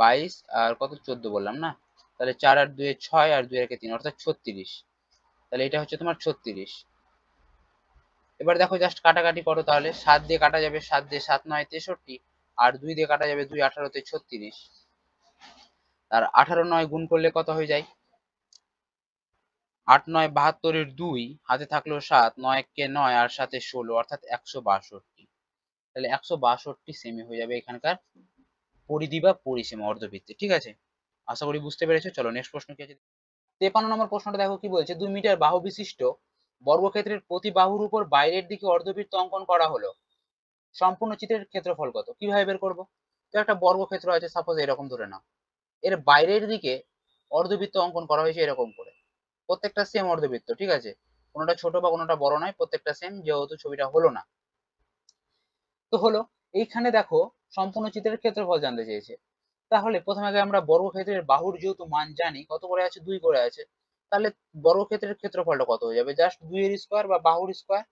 22 আর কত 14 বললাম না, তাহলে 4 আর 2 6 আর 2 1 3 অর্থাৎ 36। তাহলে এটা হচ্ছে তোমার 36। এবার দেখো জাস্ট কাটাকাটি করো, তাহলে 7 দিয়ে কাটা যাবে, 7 দিয়ে 7 9 63, আর 2 দিয়ে কাটা যাবে 2 18 তে 36, আর 18 9 গুণ করলে কত হয়ে যায় 8 9 72 এর 2, হাতে থাকলো 7, 9 কে 9 আর 7 16 অর্থাৎ 162। তাহলে 162 সেমি হয়ে যাবে এখানকার পরিধি বা পরিসীমা অর্ধবৃত্তে। ঠিক আছে, আশা করি বুঝতে পেরেছো। চলো নেক্সট প্রশ্ন কি আছে। 53 নম্বর প্রশ্নটা দেখো কি বলছে, 2 মিটার বাহু বিশিষ্ট বর্গক্ষেত্রের প্রতি বাহুর উপর বাইরের দিকে অর্ধবৃত্ত অঙ্কন করা হলো, সম্পূর্ণ চিত্রের ক্ষেত্রফল কত? কিভাবে বের করব? তো একটা বর্গক্ষেত্র আছে, সাপোজ এরকম ধরে নাও, এর বাইরের দিকে অর্ধবৃত্ত অঙ্কন করা হয়েছে এরকম করে, প্রত্যেকটা সেম অর্ধবৃত্ত। ঠিক আছে, কোনোটা ছোট বা কোনোটা বড় নয়, প্রত্যেকটা সেম, যেহেতু ছবিটা হলো না তো হলো। এইখানে দেখো সম্পূর্ণ চিত্রের ক্ষেত্রফল জানতে চেয়েছে। তাহলে প্রথমে আগে আমরা বর্গক্ষেত্রের বাহুর যেহেতু মান জানি কত করে আছে 2 করে আছে, তাহলে বর্গক্ষেত্রের ক্ষেত্রফলটা কত হয়ে যাবে জাস্ট 2 এর স্কয়ার বা বাহুর স্কয়ার।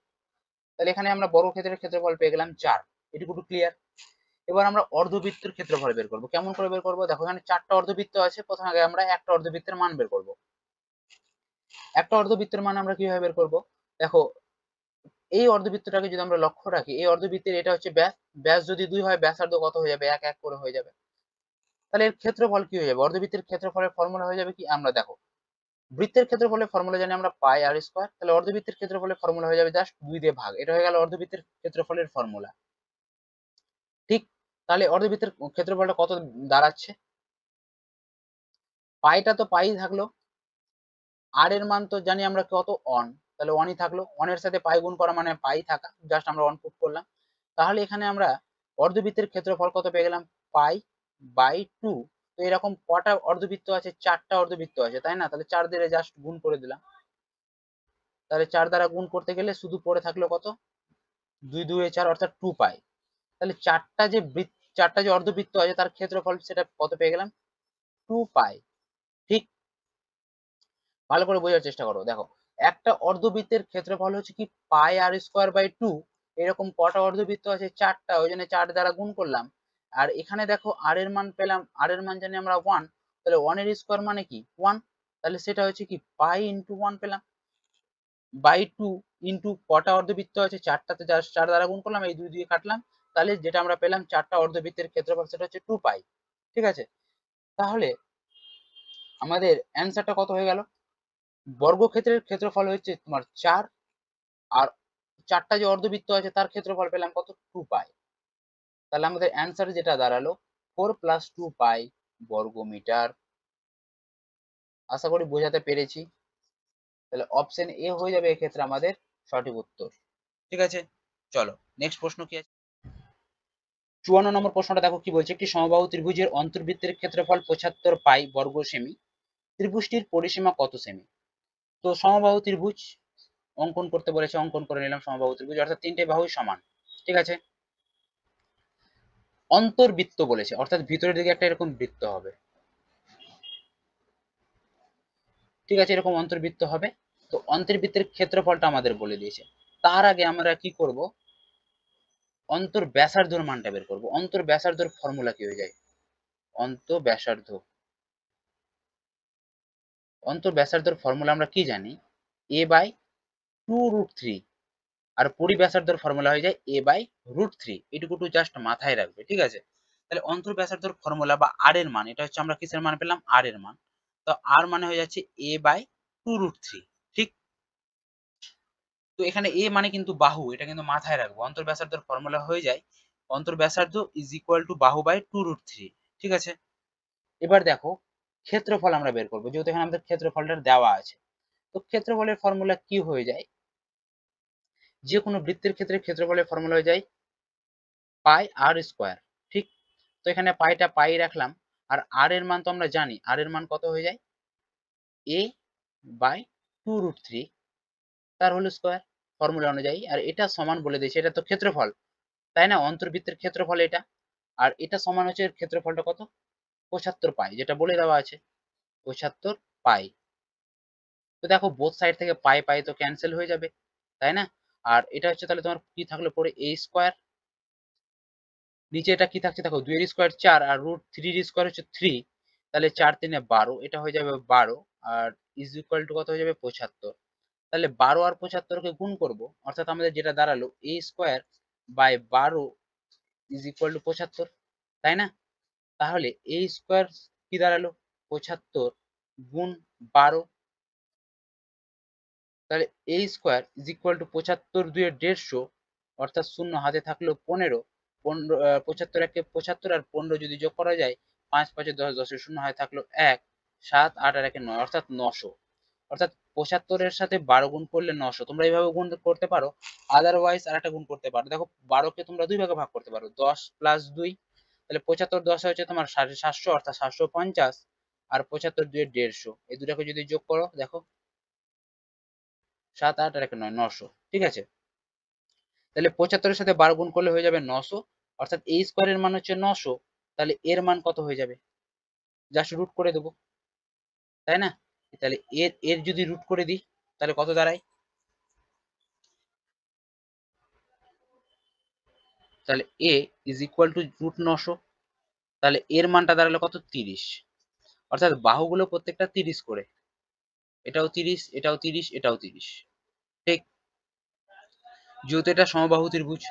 তাহলে এখানে আমরা বর্গক্ষেত্রের ক্ষেত্রফল পেয়ে গেলাম 4, এটুকু ক্লিয়ার। এবার আমরা অর্ধবৃত্তের ক্ষেত্রফল বের করব। কেমন করে বের করব? দেখো এখানে 4টা অর্ধবৃত্ত আছে, প্রথমে আগে আমরা একটা অর্ধবৃত্তের মান বের করব। একটা অর্ধবৃত্তের মান আমরা কিভাবে বের করব? দেখো এই অর্ধবৃত্তটাকে যদি আমরা লক্ষ্য রাখি, এই অর্ধবৃত্তের এটা হচ্ছে ব্যাস, ব্যাস যদি 2 হয় ব্যাসার্ধ কত হয়ে যাবে 1 1 করে হয়ে যাবে। তাহলে এর ক্ষেত্রফল কি হয়ে যাবে? অর্ধবৃত্তের ক্ষেত্রফলের ফর্মুলা হয়ে যাবে কি, আমরা দেখো বৃত্তের ক্ষেত্রফলের ফর্মুলা জানি আমরা পাই আর স্কয়ার, তাহলে অর্ধবৃত্তের ক্ষেত্রফলের ফর্মুলা হয়ে যাবে জাস্ট 2 দিয়ে ভাগ। এটা হয়ে গেল অর্ধবৃত্তের ক্ষেত্রফলের ফর্মুলা। ঠিক, তাহলে অর্ধবৃত্তের ক্ষেত্রফলটা কত দাঁড়াচ্ছে? পাইটা তো পাই থাকলো, আর এর মান তো জানি আমরা কত 1, তাহলে 1ই থাকলো, 1 এর সাথে পাই গুণ করা মানে পাই থাকা, জাস্ট আমরা 1 পুট করলাম। তাহলে এখানে আমরা অর্ধবৃত্তের ক্ষেত্রফল কত পেয়ে গেলাম পাই বাই 2। তো এরকম কটা অর্ধবৃত্ত আছে? 4টা অর্ধবৃত্ত আছে, তাই না? তাহলে 4 দিয়ে জাস্ট গুণ করে দিলাম, তাহলে 4 দ্বারা গুণ করতে গেলে শুধু পড়ে থাকলো কত 2 2 4 অর্থাৎ 2 পাই। তাহলে চারটা যে অর্ধবৃত্ত আছে তার ক্ষেত্রফল সেটা কত পেয়ে গেলাম 2 পাই। ঠিক, ভালো করে বোঝার চেষ্টা করো। দেখো একটা অর্ধবৃত্তের ক্ষেত্রফল হচ্ছে কি পাই আর স্কয়ার বাই 2, এরকম কটা অর্ধবৃত্ত আছে 4টা, ওই জন্য 4 দ্বারা গুণ করলাম। আর এখানে দেখো আর এর মান পেলাম, আর এর মান জানি আমরা 1, তাহলে 1 এর স্কয়ার মানে কি 1, তাহলে সেটা হচ্ছে কি পাই ইন্টু 1 পেলাম বাই 2 ইন্টু কটা অর্ধবৃত্ত আছে 4টাতে, 4 দ্বারা গুণ করলাম, এই 2 দিয়ে কাটলাম, তাহলে যেটা আমরা পেলাম 4টা অর্ধবৃত্তের ক্ষেত্রফল সেটা হচ্ছে 2 পাই। ঠিক আছে, তাহলে আমাদের অ্যান্সারটা কত হয়ে গেল? বর্গক্ষেত্রের ক্ষেত্রফল হচ্ছে তোমার 4, আর 4টা যে অর্ধবৃত্ত আছে তার ক্ষেত্রফল পেলাম কত 2 পাই। তাহলে আমাদের অ্যান্সার যেটা দাঁড়ালো 4 + 2 পাই বর্গমিটার। আশা করি বোঝাতে পেরেছি। তাহলে অপশন এ হয়ে যাবে এক্ষেত্রে আমাদের সঠিক উত্তর। ঠিক আছে, চলো নেক্সট প্রশ্ন কি আছে। 54 নম্বর প্রশ্নটা দেখো কি বলছে, একটি সমবাহু ত্রিভুজের অন্তর্বৃত্তের ক্ষেত্রফল 75 পাই বর্গ সেমি, ত্রিভুজটির পরিসীমা কত সেমি? তো সমবাহু ত্রিভুজ অঙ্কন করতে বলেছে, অঙ্কন করে নিলাম সমবাহু ত্রিভুজ, অর্থাৎ 3টে বাহুই সমান। ঠিক আছে, অন্তর্বৃত্ত বলেছে অর্থাৎ ভিতরের দিকে একটা এরকম বৃত্ত হবে। ঠিক আছে, এরকম অন্তর্বৃত্ত হবে। তো অন্তর্বৃত্তের ক্ষেত্রফলটা আমাদের বলে দিয়েছে। তার আগে আমরা কি করব, অন্তর ব্যাসার্ধর মানটা বের করব। অন্তর ব্যাসার্ধর ফর্মুলা কি হয়ে যায়? অন্তর ব্যাসার্ধর ফর্মুলা আমরা কি জানি? a by 2√3। আর পরিব্যাসার্ধর ফর্মুলা হয়ে যায় a বাই √3। এটুকু জাস্ট মাথায় রাখবে, ঠিক আছে? তাহলে অন্তর ব্যাসার্ধর ফর্মুলা বা আর এর মান, এটা হচ্ছে আমরা কিসের মান পেলাম? আর এর মান। তো আর মানে হয়ে যাচ্ছে a বাই 2√3, ঠিক? তো এখানে a মানে কিন্তু বাহু, এটা কিন্তু মাথায় রাখবো। অন্তর ব্যাসার্ধের ফর্মুলা হয়ে যায় অন্তর ব্যাসার্ধ ইজ ইকুয়াল টু বাহু বাই 2√3, ঠিক আছে? এবার দেখো ক্ষেত্রফল আমরা বের করবো, যেহেতু এখানে আমাদের ক্ষেত্রফলটা দেওয়া আছে। তো ক্ষেত্রফলের ফর্মুলা কি হয়ে যায়? যে কোনো বৃত্তের ক্ষেত্রে ক্ষেত্রফলের ফর্মুলা হয়ে যায় পাই আর স্কোয়ার, ঠিক? তো এখানে পাইটা পাই রাখলাম, আর আর এর মান তো আমরা জানি, আর এর মান কত হয়ে যায়? a বাই 2√3 তার হোল স্কোয়ার, ফর্মুলা অনুযায়ী। আর এটা সমান বলে দিয়েছে, এটা তো ক্ষেত্রফল, তাই না? অন্তর্বৃত্তের ক্ষেত্রফল এটা। আর এটা সমান হচ্ছে এর ক্ষেত্রফলটা কত? 75 পাই, যেটা বলে দেওয়া আছে 75 পাই। তো দেখো বোথ সাইড থেকে পাই পাই তো ক্যান্সেল হয়ে যাবে, তাই না? আর এটা হচ্ছে তাহলে তোমার কি থাকলো পরে? a স্কোয়ার, নিচে এটা কি থাকছে দেখো, 2 এর স্কোয়ার 4 আর √3 এর স্কোয়ার হচ্ছে 3, তাহলে 4 3 12, এটা হয়ে যাবে 12। আর ইজ ইকুয়াল টু কত হয়ে যাবে? 75। তাহলে 12 আর 75 কে গুণ করব, অর্থাৎ আমাদের যেটা দাঁড়ালো a square by 12 is equal to 75, তাই না? তাহলে a স্কোয়ার কি দাঁড়ালো? 75 গুণ 12, তাহলে a square is equal to 75 2 এর 150, অর্থাৎ শূন্য হাতে থাকলো 15। 75 একে 75 আর 15 যদি যোগ করা যায় 5 5 10, 10 এর শূন্য হাতে থাকলো 1, 7 8 আর 1 9, অর্থাৎ 900। অর্থাৎ 75 এর সাথে 12 গুণ করলে 900। তোমরা এইভাবে গুণ করতে পারো, আদারওয়াইজ আরেকটা গুণ করতে পারো। দেখো 12 কে তোমরা দুই ভাগে ভাগ করতে পারো, 10 প্লাস 2, তাহলে 75 10 হচ্ছে তোমার 750, অর্থাৎ 750। আর 75 2 এর 150, এই দুটাকে যদি যোগ করো দেখো 7 8 আর 1 9, 900, ঠিক আছে? তাহলে 75 এর সাথে 12 গুণ করলে হয়ে যাবে 900, অর্থাৎ a স্কোয়ারের মান হচ্ছে 900। তাহলে এর মান কত হয়ে যাবে? জাস্ট রুট করে দেবো, তাই না? তাহলে এর এর যদি রুট করে দিই তাহলে কত দাঁড়ায়? তাহলে a is equal to root 900, তাহলে এর মানটা দাঁড়ালো কত? 30। অর্থাৎ বাহুগুলো প্রত্যেকটা 30 করে, এটাও 30, এটাও 30, এটাও 30, ঠিক? যেহেতু এটা সমবাহু ত্রিভুজ,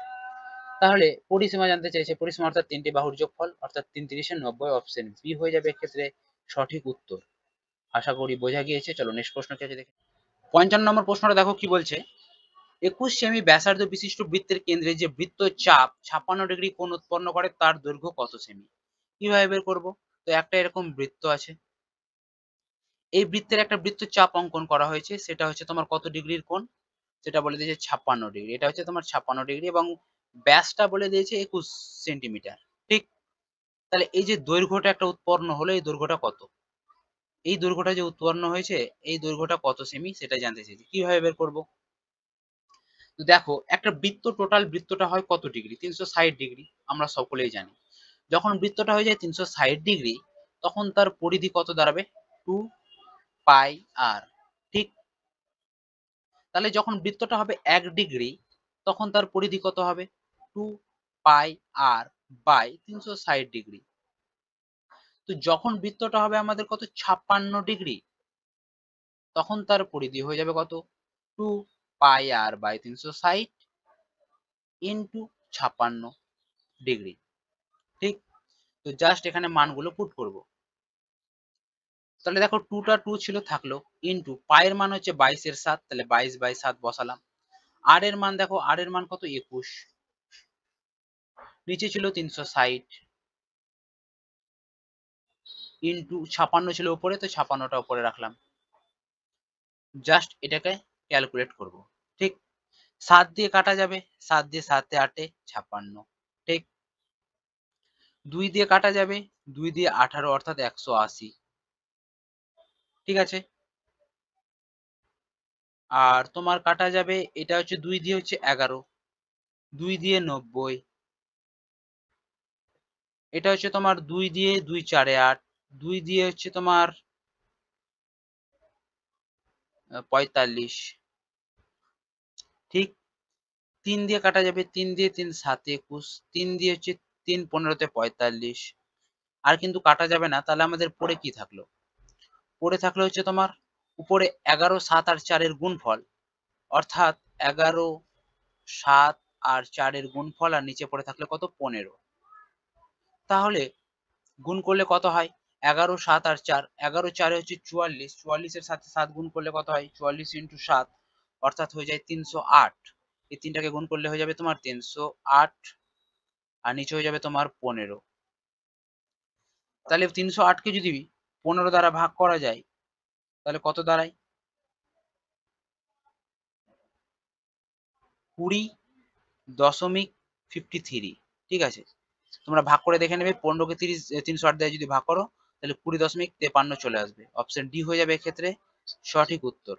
তাহলে পরিসীমা জানতে চাইছে। পরিসীমা অর্থাৎ তিনটি বাহুর যোগফল, অর্থাৎ 3 3 90। অপশন বি হয়ে যাবে এক্ষেত্রে সঠিক উত্তর। আশা করি বোঝা গিয়েছে। চলো নেক্সট প্রশ্ন কি আছে দেখি। 55 নম্বর প্রশ্নটা দেখো কি বলছে। 21 সেমি ব্যাসার্ধ বিশিষ্ট বৃত্তের কেন্দ্রে যে বৃত্ত চাপ 56 ডিগ্রি কোণ উৎপন্ন করে তার দৈর্ঘ্য কত সেমি? কিভাবে বের করব? তো একটা এরকম বৃত্ত আছে, এই বৃত্তের একটা বৃত্তচাপ অঙ্কন করা হয়েছে, সেটা হচ্ছে তোমার কত ডিগ্রির কোণ? সেটা বলে দিয়েছে 56 ডিগ্রি। এটা হচ্ছে তোমার 56 ডিগ্রি এবং ব্যাসটা বলে দিয়েছে 21 সেন্টিমিটার, ঠিক? তাহলে এই যে দৈর্ঘ্যটা একটা উৎপন্ন হলো, এই দৈর্ঘ্যটা কত? এই দৈর্ঘ্যটা যে উৎপন্ন হয়েছে, এই দৈর্ঘ্যটা কত সেমি সেটা জানতে চাইছি। কিভাবে বের করব? তো দেখো একটা বৃত্ত, টোটাল বৃত্তটা হয় কত ডিগ্রি? 360 ডিগ্রি, আমরা সকলেই জানি। যখন বৃত্তটা হয়ে যায় 360 ডিগ্রি, তখন তার পরিধি কত দাঁড়াবে? 2 পাই আর, ঠিক? তাহলে যখন বৃত্তটা হবে 1 ডিগ্রি, তখন তার পরিধি কত হবে? 2 পাই আর বাই 360 ডিগ্রি। তো যখন বৃত্তটা হবে আমাদের কত? 56 ডিগ্রি, তখন তার পরিধি হয়ে যাবে কত? 2 পাই আর বাই 360 ইন্টু 56 ডিগ্রি, ঠিক? তো জাস্ট এখানে মানগুলো পুট করব। তাহলে দেখো 2 ছিল, থাকলো, ইন্টু পায়ের মান হচ্ছে 22 এর 7, তাহলে 22/7 বসালাম। আর এর মান দেখো, আর এর মান কত? 21, নিচে ছিল 360 ইন্টু 56 ছিল উপরে, তো 56টা উপরে রাখলাম। জাস্ট এটাকে ক্যালকুলেট করব, ঠিক? 7 দিয়ে কাটা যাবে, 7 দিয়ে 7 8 56, ঠিক? 2 দিয়ে কাটা যাবে, 2 দিয়ে 18, অর্থাৎ 180, ঠিক আছে? আর তোমার কাটা যাবে, এটা হচ্ছে 2 দিয়ে হচ্ছে 11, 2 দিয়ে 90, এটা হচ্ছে তোমার 2 দিয়ে 2 4 8, 2 দিয়ে হচ্ছে তোমার 45, ঠিক? 3 দিয়ে কাটা যাবে, 3 দিয়ে 3 7 21, 3 দিয়ে হচ্ছে 3 15 তে 45, আর কিন্তু কাটা যাবে না। তাহলে আমাদের পড়ে কি থাকলো? পড়ে থাকলো হচ্ছে তোমার উপরে 11 7 আর 4 এর গুণফল, অর্থাৎ 11 7 আর 4 এর গুণফল, আর নিচে পড়ে থাকলে কত? 15। তাহলে গুণ করলে কত হয়? 11 7 আর 4, 11 4 হচ্ছে 44, 44 এর সাথে 7 গুণ করলে কত হয়? 44 ইন্টু 7, অর্থাৎ হয়ে যায় 308। এই তিনটাকে গুণ করলে হয়ে যাবে তোমার 308, আর নিচে হয়ে যাবে তোমার 15। তাহলে 308 কে যদি 15 দ্বারা ভাগ করা যায় তাহলে কত দাঁড়ায়? 20.53। ঠিক আছে, তোমরা ভাগ করে দেখে নেবে। 15 কে 308 দিয়ে যদি ভাগ করো তাহলে 20.53 চলে আসবে। অপশন ডি হয়ে যাবে এক্ষেত্রে সঠিক উত্তর।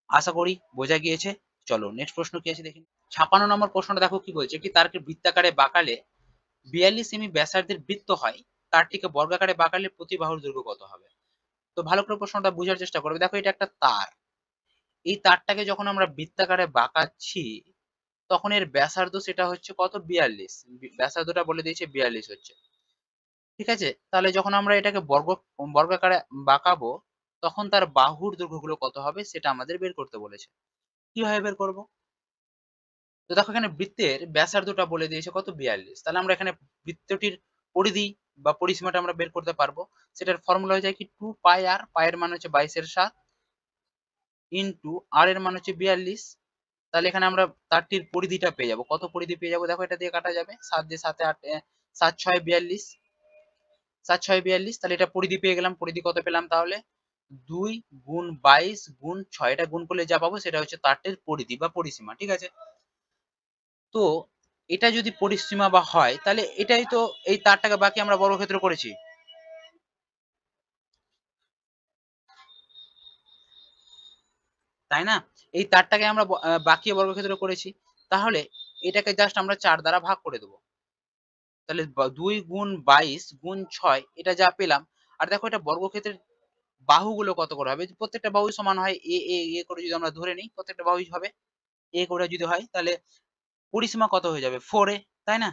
আশা করি বোঝা গিয়েছে। চলো নেক্সট প্রশ্ন কি আছে দেখি। 56 নম্বর প্রশ্নটা দেখো কি বলছে। একটি তারকে বৃত্তাকারে বাঁকালে 42 সেমি ব্যাসার্ধের বৃত্ত হয়, তারটিকে বর্গাকারে বাঁকালে প্রতি বাহুর দৈর্ঘ্য কত হবে? তো ভালো করে প্রশ্নটা বোঝার চেষ্টা করবে। দেখো এটা একটা তার, এই তারটাকে যখন আমরা বৃত্তাকারে বাঁকাচ্ছি তখন এর ব্যাসার্ধ সেটা হচ্ছে কত? 42। ব্যাসার্ধটা বলে দিয়েছে 42 হচ্ছে। ঠিক আছে, তাহলে যখন আমরা এটাকে বর্গাকারে বাঁকাবো তখন তার বাহুর দৈর্ঘ্যগুলো কত হবে সেটা আমাদের বের করতে বলেছে। কিভাবে বের করব? তো দেখো এখানে বৃত্তের ব্যাসার্ধটা বলে দিয়েছে কত? 42। তাহলে আমরা এখানে বৃত্তটির পরিধি বা পরিসীমাটা আমরা বের করতে পারবো। সেটার ফর্মুলা হয়ে যায় কি 2 পাই আর, পায়ের মান হচ্ছে 22 এর 7 ইন্টু আর এর মান হচ্ছে 42। তাহলে এখানে আমরা তারটির পরিধিটা পেয়ে যাবো। কত পরিধি পেয়ে যাবো? দেখো এটা দিয়ে কাটা যাবে, 7 দিয়ে 7 8 7 6 42, 7 6 42। তাহলে এটা পরিধি পেয়ে গেলাম। পরিধি কত পেলাম তাহলে? 2 গুণ 22 গুণ 6, এটা গুণ করলে যা পাবো সেটা হচ্ছে তারটির পরিধি বা পরিসীমা। ঠিক আছে, তো এটা যদি পরিসীমা বা হয় তাহলে এটাই তো, এই তারটাকে বাকি আমরা বর্গক্ষেত্র করেছি, তাই না? এই তারটাকে আমরা বাকিয়ে বর্গক্ষেত্র করেছি। তাহলে এটাকে জাস্ট আমরা 4 দ্বারা ভাগ করে দেবো। তাহলে 2 গুণ 22 গুণ 6, এটা যা পেলাম। আর দেখো এটা বর্গক্ষেত্রের বাহুগুলো কত করে হবে? প্রত্যেকটা বাহু সমান হয় এ এ এ করে যদি আমরা ধরে নিই, প্রত্যেকটা বাহুই হবে এ করে যদি হয়, তাহলে পরিসীমা কত হয়ে যাবে? 4a, তাই না?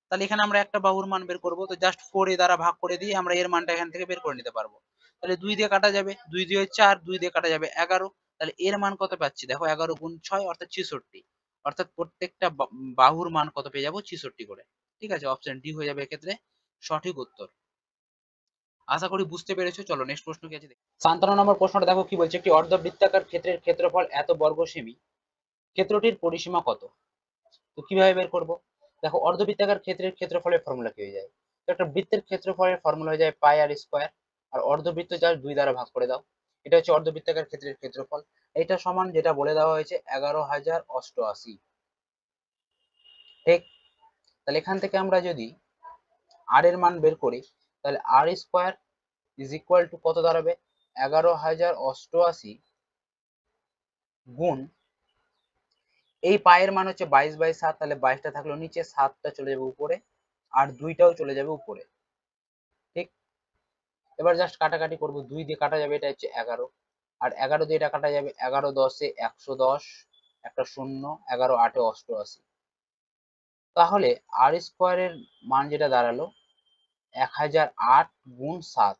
তাহলে এখানে আমরা একটা বাহুর মান বের করব, তো জাস্ট 4a দ্বারা ভাগ করে দিয়ে আমরা এর মানটা এখান থেকে বের করে নিতে পারবো। তাহলে 2 দিয়ে কাটা যাবে, 2 দিয়ে 4, 2 দিয়ে কাটা যাবে 11। তাহলে এর মান কত পাচ্ছি? দেখো 11 গুণ 6 অর্থাৎ 66। অর্থাৎ প্রত্যেকটা বাহুর মান কত পেয়ে যাবো? 66 করে। ঠিক আছে, অপশন ডি হয়ে যাবে এক্ষেত্রে সঠিক উত্তর। আশা করি বুঝতে পেরেছো। চলো নেক্সট প্রশ্ন কি আছে দেখি। 57 নম্বর প্রশ্নটা দেখো কি বলছে। একটি অর্ধবৃত্তাকার ক্ষেত্রের ক্ষেত্রফল এত বর্গ সেমি, ক্ষেত্রটির পরিসীমা কত? তো কিভাবে বের করব? দেখো অর্ধবৃত্তাকার ক্ষেত্রের ক্ষেত্রফলের ফর্মুলা কি হয়ে যায়? তো একটা বৃত্তের ক্ষেত্রফলের ফর্মুলা হয়ে যায় পাই আর স্কয়ার, আর অর্ধবৃত্ত জাস্ট 2 দ্বারা ভাগ করে দাও। এটা হচ্ছে অর্ধবৃত্তাকার ক্ষেত্রের ক্ষেত্রফল। এটা সমান যেটা বলে দেওয়া হয়েছে 11,088। ঠিক, তাহলে এখান থেকে আমরা যদি আর এর মান বের করি তাহলে আর স্কয়ার ইজ ইকুয়াল টু কত দাঁড়াবে? 11,088 গুণ, এই পায়ের মান হচ্ছে 22/7, তাহলে 22টা থাকলো নিচে, 7টা চলে যাবে উপরে, আর 2টাও চলে যাবে উপরে। ঠিক, এবার জাস্ট কাটাকাটি করব। 2 দিয়ে কাটা যাবে, এটা হচ্ছে 11, আর 11 দিয়ে এটা কাটা যাবে, 11 10 এ 110, একটা শূন্য, 11 8 এ 88। তাহলে আর স্কোয়ারের মান যেটা দাঁড়ালো 1008 গুণ 7।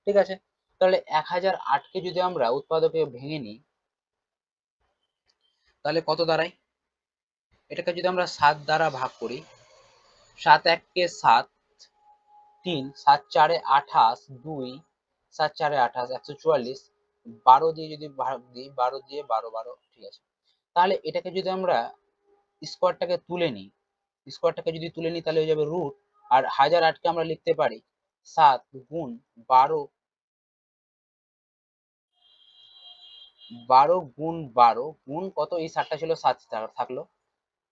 ঠিক আছে, তাহলে 1008 কে যদি আমরা উৎপাদকে ভেঙে নিই তাহলে কত দাঁড়ায়? এটাকে যদি আমরা 7 দ্বারা ভাগ করি, 7 1 কে 7, 3 7 4 এ 28, 2 7 4 এ 28, 144, 12 দিয়ে যদি ভাগ দিই, 12 দিয়ে 12 12, ঠিক আছে। তাহলে এটাকে যদি আমরা স্কোয়ারটাকে তুলে নিই, স্কোয়ারটাকে যদি তুলে নিই তাহলে হয়ে যাবে রুট, আর 1008 কে আমরা লিখতে পারি 7 গুণ 12, 12 গুণ 12 গুণ কত? এই 7টা ছিল, 7 থাকলো।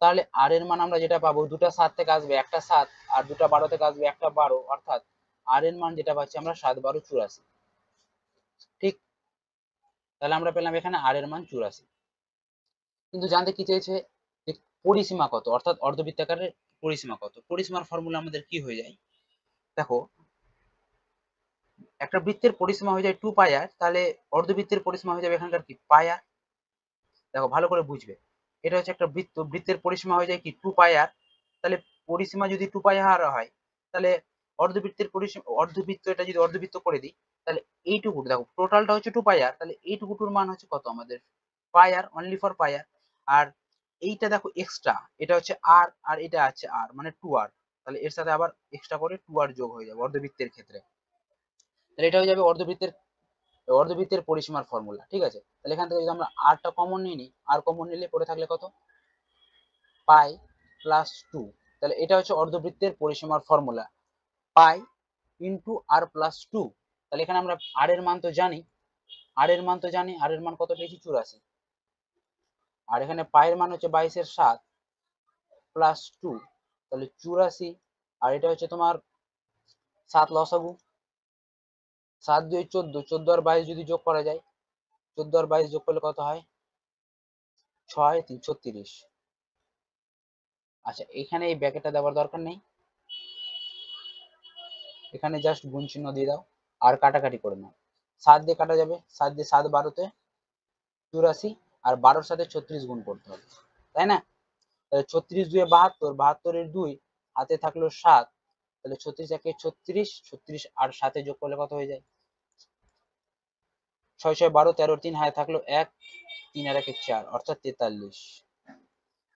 তাহলে আর এর মান আমরা যেটা পাবো, দুটা 7 থেকে আসবে একটা 7, আর দুটা 12 থেকে আসবে একটা 12, অর্থাৎ আর এর মান যেটা পাচ্ছি আমরা 7 12 84। ঠিক, তাহলে আমরা পেলাম এখানে আর এর মান 84। কিন্তু জানতে কি চেয়েছে যে পরিসীমা কত, অর্থাৎ অর্ধবৃত্তাকারের পরিসীমা কত। পরিসীমার ফর্মুলা আমাদের কি হয়ে যায়? দেখো একটা বৃত্তের পরিসীমা হয়ে যায় 2 পাই আর, তাহলে অর্ধবৃত্তের পরিসীমা হয়ে যাবে এখানকার কি? পাই আর। দেখো ভালো করে বুঝবে, এটা হচ্ছে একটা বৃত্ত, বৃত্তের পরিসীমা হয়ে যায় কি 2πr। তাহলে পরিসীমা যদি 2πr হয় তাহলে অর্ধবৃত্তের পরিসীমা, অর্ধবৃত্ত এটা যদি অর্ধবৃত্ত করে দিই তাহলে এইটুকু দেখো টোটালটা হচ্ছে 2πr, তাহলে এইটুকুর মান হচ্ছে কত আমাদের πr, অনলি ফর πr। আর এইটা দেখো এক্সট্রা, এটা হচ্ছে আর আর এটা আছে আর মানে 2r, তাহলে এর সাথে আবার এক্সট্রা করে 2r যোগ হয়ে যাবে অর্ধবৃত্তের ক্ষেত্রে। তাহলে এটা হয়ে যাবে অর্ধবৃত্তের পরিসীমার ফর্মুলা। ঠিক আছে, তাহলে এখান থেকে যদি আমরা আরটা কমন নিই, আর কমন নিলে পড়ে থাকলে কত পাই প্লাস 2। তাহলে এটা হচ্ছে অর্ধবৃত্তের পরিসীমার ফর্মুলা, পাই ইন্টু আর প্লাস 2। তাহলে এখানে আমরা আর এর মান তো জানি, আর এর মান কত পেয়েছি 84। আর এখানে পায়ের মান হচ্ছে 22 এর 7 প্লাস 2, তাহলে 84। আর এটা হচ্ছে তোমার 7 লসাগু, 7 2 14, 14 আর 22 যদি যোগ করা যায়, 14 আর 22 যোগ করলে কত হয় 6 3 36। আচ্ছা এখানে এই ব্র্যাকেটটা দেওয়ার দরকার নেই, এখানে জাস্ট গুণ চিহ্ন দিয়ে দাও আর কাটাকাটি করে নাও। 7 দিয়ে কাটা যাবে, 7 দিয়ে 7 12 84, আর 12-র সাথে 36 গুণ করতে হবে, তাই না? তাহলে 36 2 72, 72 এর 2 হাতে থাকলো 7, তাহলে 36 একে 36, 36 আর 7 যোগ করলে কত হয়ে যায় 6 6 12, 13 3 হাতে থাকলো 1, 3 আর 1 4 অর্থাৎ 43।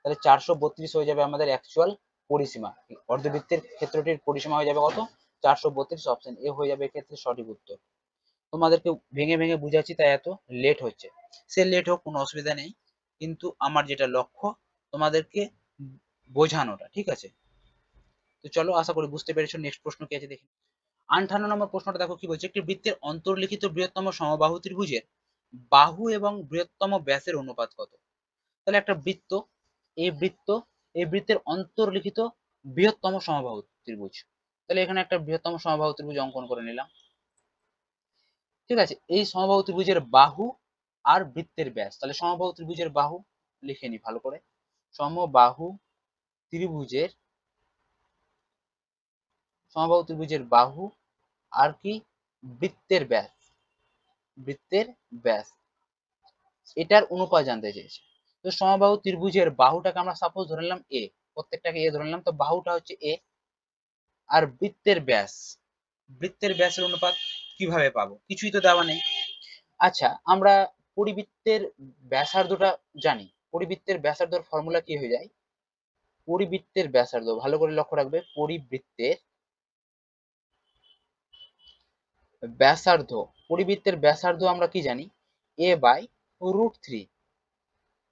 তাহলে 432 হয়ে যাবে আমাদের অ্যাকচুয়াল পরিসীমা, অর্ধবৃত্তের ক্ষেত্রটির পরিসীমা হয়ে যাবে কত 432। অপশন এ হয়ে যাবে এক্ষেত্রে সঠিক উত্তর। তোমাদেরকে ভেঙে ভেঙে বুঝাচ্ছি তাই এত লেট হচ্ছে, সে লেট হোক কোনো অসুবিধা নেই, কিন্তু আমার যেটা লক্ষ্য তোমাদেরকে বোঝানোটা। ঠিক আছে, তো চলো আশা করি বুঝতে পেরেছো। নেক্সট প্রশ্ন কি আছে দেখি। 58 নম্বর প্রশ্নটা দেখো কি বলছে, একটি বৃত্তের অন্তর্লিখিত বৃহত্তম সমবাহু ত্রিভুজের বাহু এবং বৃহত্তম ব্যাসের অনুপাত কত? তাহলে একটা বৃত্ত, এই বৃত্তের অন্তর্লিখিত বৃহত্তম সমবাহু ত্রিভুজ, তাহলে এখানে একটা বৃহত্তম সমবাহু ত্রিভুজ অঙ্কন করে নিলাম। ঠিক আছে, এই সমবাহু ত্রিভুজের বাহু আর বৃত্তের ব্যাস, তাহলে সমবাহু ত্রিভুজের বাহু লিখে নি ভালো করে, সমবাহু ত্রিভুজের বাহু আর কি বৃত্তের ব্যাস, এটার অনুপাত জানতে চেয়েছে। তো সমবাহু ত্রিভুজের বাহুটাকে আমরা সাপোজ ধরে নিলাম এ, প্রত্যেকটাকে এ ধরে নিলাম, তো বাহুটা হচ্ছে এ, আর বৃত্তের ব্যাসের অনুপাত কিভাবে পাবো, কিছুই তো দেওয়া নেই। আচ্ছা আমরা পরিবৃত্তের ব্যাসার্ধটা জানি, পরিবৃত্তের ব্যাসার্ধর ফর্মুলা কি হয়ে যায়, পরিবৃত্তের ব্যাসার্ধ ভালো করে লক্ষ্য রাখবে, পরিবৃত্তের ব্যাসার্ধ আমরা কি জানি a বাই √3।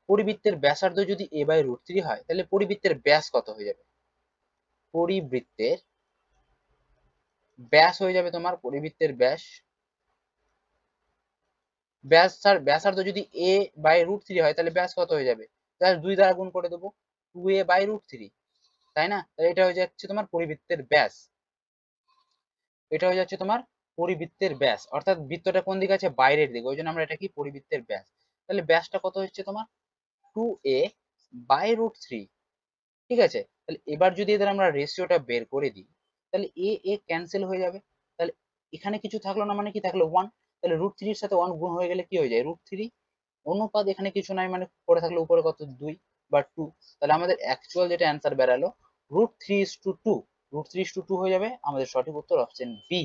পরিবৃত্তের ব্যাসার্ধ যদি a বাই √3 হয় তাহলে পরিবৃত্তের ব্যাস কত হয়ে যাবে, পরিবৃত্তের ব্যাস হয়ে যাবে তোমার, পরিবৃত্তের ব্যাসার্ধ যদি a বাই √3 হয় তাহলে ব্যাস কত হয়ে যাবে, জাস্ট 2 দ্বারা গুণ করে দেবো, 2a বাই √3, তাই না? তাহলে এটা হয়ে যাচ্ছে তোমার পরিবৃত্তের ব্যাস, এটা হয়ে যাচ্ছে তোমার পরিবৃত্তের ব্যাস, অর্থাৎ বৃত্তটা কোন দিকে আছে বাইরের দিকে, ওই জন্য আমরা এটা কি পরিবৃত্তের ব্যাস। তাহলে ব্যাসটা কত হচ্ছে তোমার 2a বাই √3। ঠিক আছে, তাহলে এবার যদি এদের আমরা রেশিওটা বের করে দিই তাহলে এ ক্যান্সেল হয়ে যাবে, তাহলে এখানে কিছু থাকলো না মানে কি থাকলো 1, তাহলে √3 এর সাথে 1 গুণ হয়ে গেলে কি হয়ে যায় √3, অনুপাত এখানে কিছু নাই মানে পড়ে থাকলো উপরে কত 2 বা 2, তাহলে আমাদের অ্যাকচুয়াল যেটা অ্যান্সার বেরালো √3:2, √3:2 হয়ে যাবে আমাদের সঠিক উত্তর অপশন বি।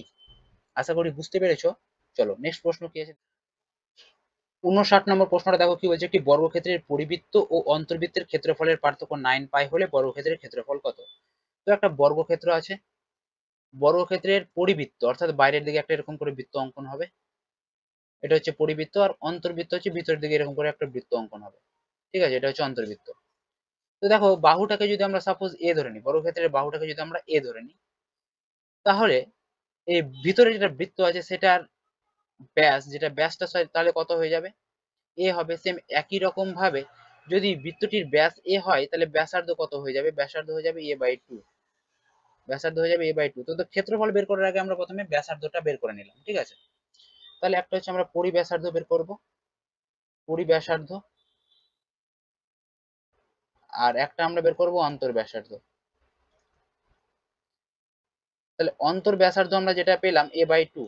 আশা করি বুঝতে পেরেছো। চলো নেক্সট প্রশ্ন কি আছে। 59 নম্বর প্রশ্নটা দেখো কি বলছে, একটি বর্গক্ষেত্রের পরিবৃত্ত ও অন্তর্বৃত্তের ক্ষেত্রফলের পার্থক্য 9 পাই হলে বর্গক্ষেত্রের ক্ষেত্রফল কত? তো একটা বর্গক্ষেত্র আছে, বর্গক্ষেত্রের পরিবৃত্ত অর্থাৎ বাইরের দিকে একটা এরকম করে বৃত্ত অঙ্কন হবে, এটা হচ্ছে পরিবৃত্ত, আর অন্তর্বৃত্ত হচ্ছে ভিতরের দিকে এরকম করে একটা বৃত্ত অঙ্কন হবে। ঠিক আছে, এটা হচ্ছে অন্তর্বৃত্ত। তো দেখো বাহুটাকে যদি আমরা সাপোজ এ ধরে নিই, বর্গক্ষেত্রের বাহুটাকে যদি আমরা এ ধরে নিই, তাহলে এই ভিতরে যেটা বৃত্ত আছে সেটার ব্যাস, যেটা ব্যাসটা তাহলে কত হয়ে যাবে এ হবে। সেম একই রকম ভাবে যদি বৃত্তটির ব্যাস এ হয় তাহলে ব্যাসার্ধ কত হয়ে যাবে, ব্যাসার্ধ হয়ে যাবে a/2, তো ক্ষেত্রফল বের করার আগে আমরা প্রথমে ব্যাসার্ধটা বের করে নিলাম। ঠিক আছে, তাহলে একটা হচ্ছে আমরা পরিব্যাসার্ধ বের করব, পরিব্যাসার্ধ, আর একটা আমরা বের করব অন্তর্ব্যাসার্ধ। তাহলে অন্তর্ব্যাসার্ধ আমরা যেটা পেলাম a/2,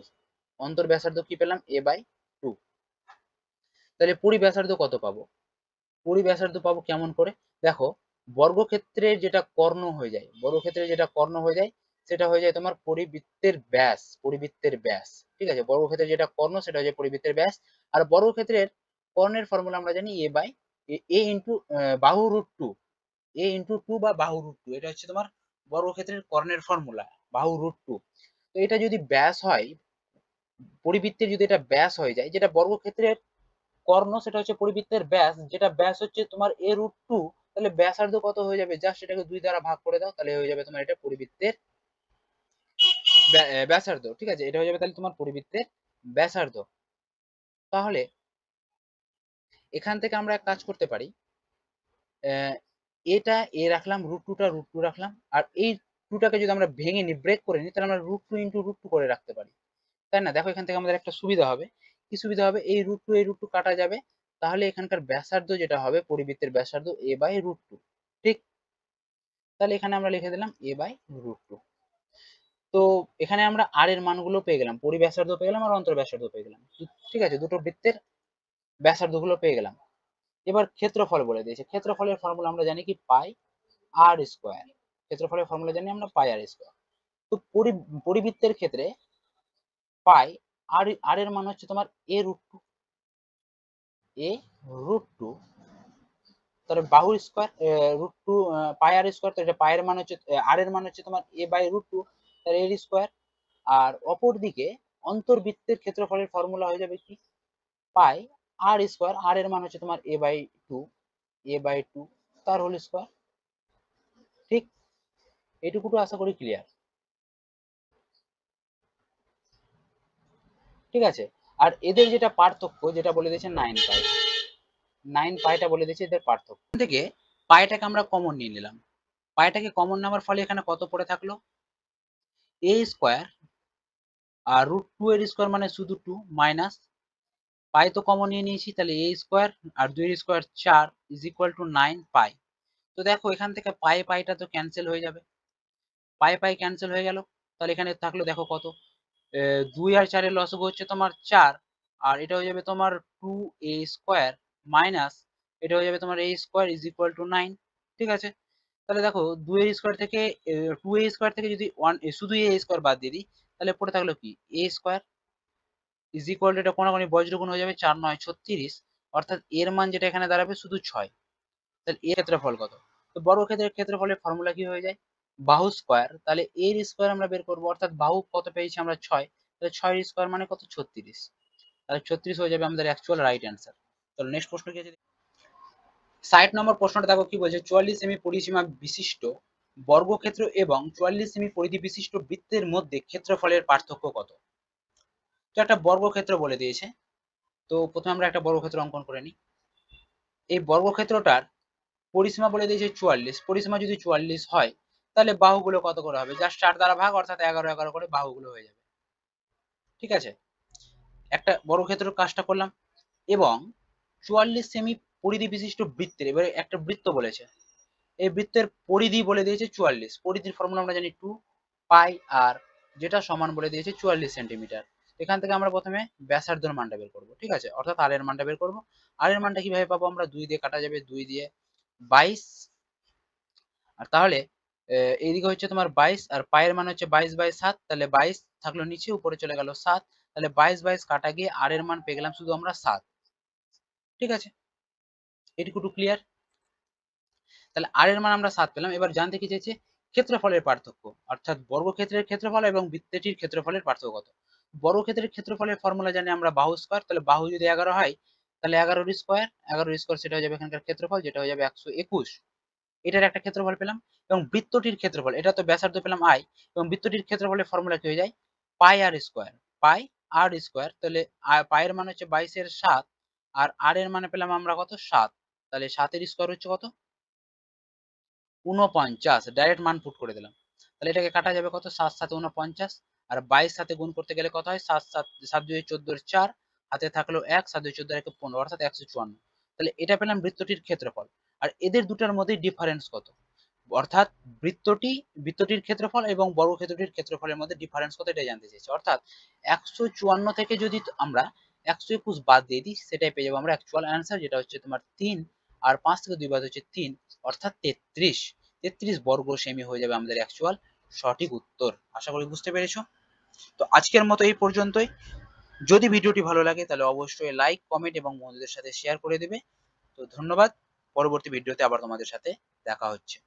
অন্তর্ব্যাসার্ধ কি পেলাম a/2, তাহলে পরিব্যাসার্ধ কত পাবো, পরিব্যাসার্ধ পাবো কেমন করে? দেখো, বর্গক্ষেত্রের যেটা কর্ণ হয়ে যায়, বর্গক্ষেত্রের যেটা কর্ণ হয়ে যায় সেটা হয়ে যায় তোমার পরিবৃত্তের ব্যাস, পরিবৃত্তের ব্যাস। ঠিক আছে, বর্গক্ষেত্রের যেটা কর্ণ সেটা হচ্ছে পরিবৃত্তের ব্যাস। আর বর্গক্ষেত্রের কর্ণের ফর্মুলা আমরা জানি এ বাই এ ইন্টু বাহু রুট টু, এ ইন্টু টু বা বাহু রুট টু, এটা হচ্ছে তোমার বর্গক্ষেত্রের কর্ণের ফর্মুলা, বাহু রুট টু। তো এটা যদি ব্যাস হয়, পরিবৃত্তের যদি এটা ব্যাস হয়ে যায়, যেটা বর্গক্ষেত্রের কর্ণ সেটা হচ্ছে পরিবৃত্তের ব্যাস, যেটা ব্যাস হচ্ছে তোমার এ রুট টু, তাহলে ব্যাসার্ধ কত হয়ে যাবে? জাস্ট এটাকে 2 দ্বারা ভাগ করে দাও, তাহলে হয়ে যাবে তোমার এটা পরিবৃত্তের ব্যাসার্ধ। ঠিক আছে, এটা হয়ে যাবে তাহলে তোমার পরিবৃত্তের ব্যাসার্ধ। তাহলে এখান থেকে আমরা এক কাজ করতে পারি, এটা এ রাখলাম, রুট টু রাখলাম, আর এই টুটাকে যদি আমরা ভেঙে নিই, ব্রেক করে নিই, তাহলে আমরা root two into root two করে রাখতে পারি, তাই না? দেখো এখান থেকে আমাদের একটা সুবিধা হবে। কি সুবিধা হবে? এই রুট টু কাটা যাবে, তাহলে এখানকার ব্যাসার্ধ যেটা হবে, পরিবৃত্তের ব্যাসার্ধ এ বাই রুট টু। ঠিক, তাহলে এখানে আমরা লিখে দিলাম এ বাই রুট টু। তো এখানে আমরা আর এর মানগুলো পেয়ে গেলাম, পরিব্যাসার্ধ পেয়ে গেলাম আর অন্তর ব্যাসার্ধ পেয়ে গেলাম। ঠিক আছে, দুটো বৃত্তের ব্যাসার্ধ গুলো পেয়ে গেলাম। এবার ক্ষেত্রফল বলে দিয়েছে। ক্ষেত্রফলের ফর্মুলা আমরা জানি কি, পাই আর স্কোয়ার। ক্ষেত্রফলের ফর্মুলা জানি আমরা পাই আর স্কোয়ার। তো পরিবৃত্তের ক্ষেত্রে পাই আর এর মান হচ্ছে তোমার এ রুট টু, এ রুট টু। তাহলে বাহুর স্কোয়ার রুট টু, পাই আর স্কোয়ার, তো এটা পায়ের মান হচ্ছে, আর এর মান হচ্ছে তোমার এ বাই রুট টু, তাহলে এর স্কোয়ার। আর অপর দিকে অন্তর্বৃত্তের ক্ষেত্রফলের ফর্মুলা হয়ে যাবে কি, পাই আর স্কোয়ার, আর এর মান হচ্ছে তোমার A by two, A by two তার হোল স্কোয়ার। ঠিক, এইটুকু তো আশা করি ক্লিয়ার। ঠিক আছে, আর এদের যেটা পার্থক্য, যেটা বলে দিয়েছে 9 পাই, 9 পাইটা বলে দিয়েছে এদের পার্থক্য। এখান থেকে পাইটাকে আমরা কমন নিয়ে নিলাম, পাইটাকে কমন নেওয়ার ফলে এখানে কত পড়ে থাকলো, এ স্কোয়ার আর রুট টু এর স্কোয়ার মানে শুধু টু, মাইনাস পাই তো কমন নিয়ে নিয়েছি, তাহলে এ স্কোয়ার আর 2 এর স্কোয়ার 4 ইজ ইকুয়াল টু 9 পাই। তো দেখো এখান থেকে পাইটা তো ক্যান্সেল হয়ে যাবে, পাই ক্যান্সেল হয়ে গেল। তাহলে এখানে থাকলো দেখো কত, 2 আর 4 এর লসগু হচ্ছে তোমার 4, আর এটা হয়ে যাবে তোমার 2a স্কোয়ার মাইনাস এটা হয়ে যাবে তোমার a square is equal two 9। ঠিক আছে, তাহলে দেখো 2 এর স্কোয়ার থেকে 2a স্কোয়ার থেকে যদি শুধু a স্কোয়ার বাদ দিয়ে দিই, তাহলে পড়ে থাকলো কি a square is equal two, এটা কোনাকুনি বজ্রগুণ হয়ে যাবে, 4 9 36, অর্থাৎ এর মান যেটা এখানে দাঁড়াবে শুধু 6। তাহলে এর ক্ষেত্রফল কত? তো বর্গক্ষেত্রের ক্ষেত্রফলের ফর্মুলা কি হয়ে যায়, বাহু স্কোয়ার, তাহলে এর স্কোয়ার আমরা বের করবো, অর্থাৎ বাহু কত পেয়েছি আমরা 6, তাহলে 6 এর স্কোয়ার মানে কত 36, তাহলে 36 হয়ে যাবে আমাদের অ্যাকচুয়াল রাইট অ্যান্সার। তাহলে নেক্সট প্রশ্ন কি আছে, 60 নম্বর প্রশ্নটা দেখো কি বলছে, 44 সেমি পরিসীমা বিশিষ্ট বর্গক্ষেত্র এবং 44 সেমি পরিধি বিশিষ্ট বৃত্তের মধ্যে ক্ষেত্রফলের পার্থক্য কত? তো একটা বর্গক্ষেত্র বলে দিয়েছে, তো প্রথমে আমরা একটা বর্গক্ষেত্র অঙ্কন করে নিই। এই বর্গক্ষেত্রটার পরিসীমা বলে দিয়েছে 44, পরিসীমা যদি 44 হয়, তাহলে বাহুগুলো কত করে হবে, জাস্ট 4 দ্বারা ভাগ, অর্থাৎ 11 11 করে বাহুগুলো হয়ে যাবে। ঠিক আছে, একটা বর্গক্ষেত্রের কাজটা করলাম, এবং 44 সেমি পরিধি বিশিষ্ট বৃত্তের, এবারে একটা বৃত্ত বলেছে, এই বৃত্তের পরিধি বলে দিয়েছে 44, পরিধির ফর্মুলা আমরা জানি 2 পাই আর, যেটা সমান বলে দিয়েছে 44 সেন্টিমিটার। এখান থেকে আমরা প্রথমে ব্যাসার্ধের মানটা বের করবো। ঠিক আছে, অর্থাৎ আর এর মানটা বের করবো। আর এর মানটা কিভাবে পাবো, আমরা 2 দিয়ে কাটা যাবে, 2 দিয়ে 22, আর তাহলে এইদিকে হচ্ছে তোমার 22 আর পায়ের মান হচ্ছে 22/7, তাহলে 22 থাকলো নিচে, উপরে চলে গেল 7, তাহলে 22 কাটা গিয়ে আর এর মান পেয়ে গেলাম শুধু আমরা 7। ঠিক আছে, এটুকু ক্লিয়ার। তাহলে আর এর মান আমরা 7 পেলাম। এবার জানতে কি চাইছে, ক্ষেত্রফলের পার্থক্য, অর্থাৎ বর্গক্ষেত্রের ক্ষেত্রফল এবং বৃত্তটির ক্ষেত্রফলের পার্থক্য কত? বর্গক্ষেত্রের ক্ষেত্রফলের ফর্মুলা জানি আমরা বাহু স্কয়ার, তাহলে বাহু যদি 11 হয়, তাহলে 11 এর স্কয়ার, 11 এর স্কয়ার সেটা হয়ে যাবে এখানকার ক্ষেত্রফল, যেটা হয়ে যাবে 121। এটার একটা ক্ষেত্রফল পেলাম। এবং বৃত্তটির ক্ষেত্রফল, এটা তো ব্যাসার্ধ পেলাম আই, এবং বৃত্তটির ক্ষেত্রফলের ফর্মুলা কি হয়ে যায়, পাই আর স্কয়ার, পাই আর স্কয়ার, তাহলে পায়ের মান হচ্ছে 22 এর 7, আর এর মানে পেলাম আমরা কত 7, তাহলে 7 এর স্কয়ার হচ্ছে কত 49, ডাইরেক্ট মান পুট করে দিলাম। তাহলে এটাকে কাটা যাবে কত, 7 7 49, আর 22 সাথে গুণ করতে গেলে কত হয়, 7 7 7 2 14 এর 4, হাতে থাকলো 1, 7 2 14 এর 15, অর্থাৎ 154। তাহলে এটা পেলাম বৃত্তটির ক্ষেত্রফল। আর এদের দুটার মধ্যে ডিফারেন্স কত, অর্থাৎ বৃত্তটির ক্ষেত্রফল এবং বর্গক্ষেত্রটির ক্ষেত্রফলের মধ্যে ডিফারেন্স কত, এটা জানতে চাইছি। অর্থাৎ 154 থেকে যদি আমরা 121 বাদ দিয়ে দিই, সেটাই পেয়ে যাবো আমরা অ্যাকচুয়াল অ্যান্সার, যেটা হচ্ছে তোমার 3 আর 5 থেকে 2 বাদ হচ্ছে 3, অর্থাৎ 33 বর্গ সেমি হয়ে যাবে আমাদের অ্যাকচুয়াল সঠিক উত্তর। আশা করি বুঝতে পেরেছো। তো আজকের মতো এই পর্যন্তই। যদি ভিডিওটি ভালো লাগে তাহলে অবশ্যই লাইক, কমেন্ট এবং বন্ধুদের সাথে শেয়ার করে দেবে। তো ধন্যবাদ। পরবর্তী ভিডিওতে আবার তোমাদের সাথে দেখা হচ্ছে।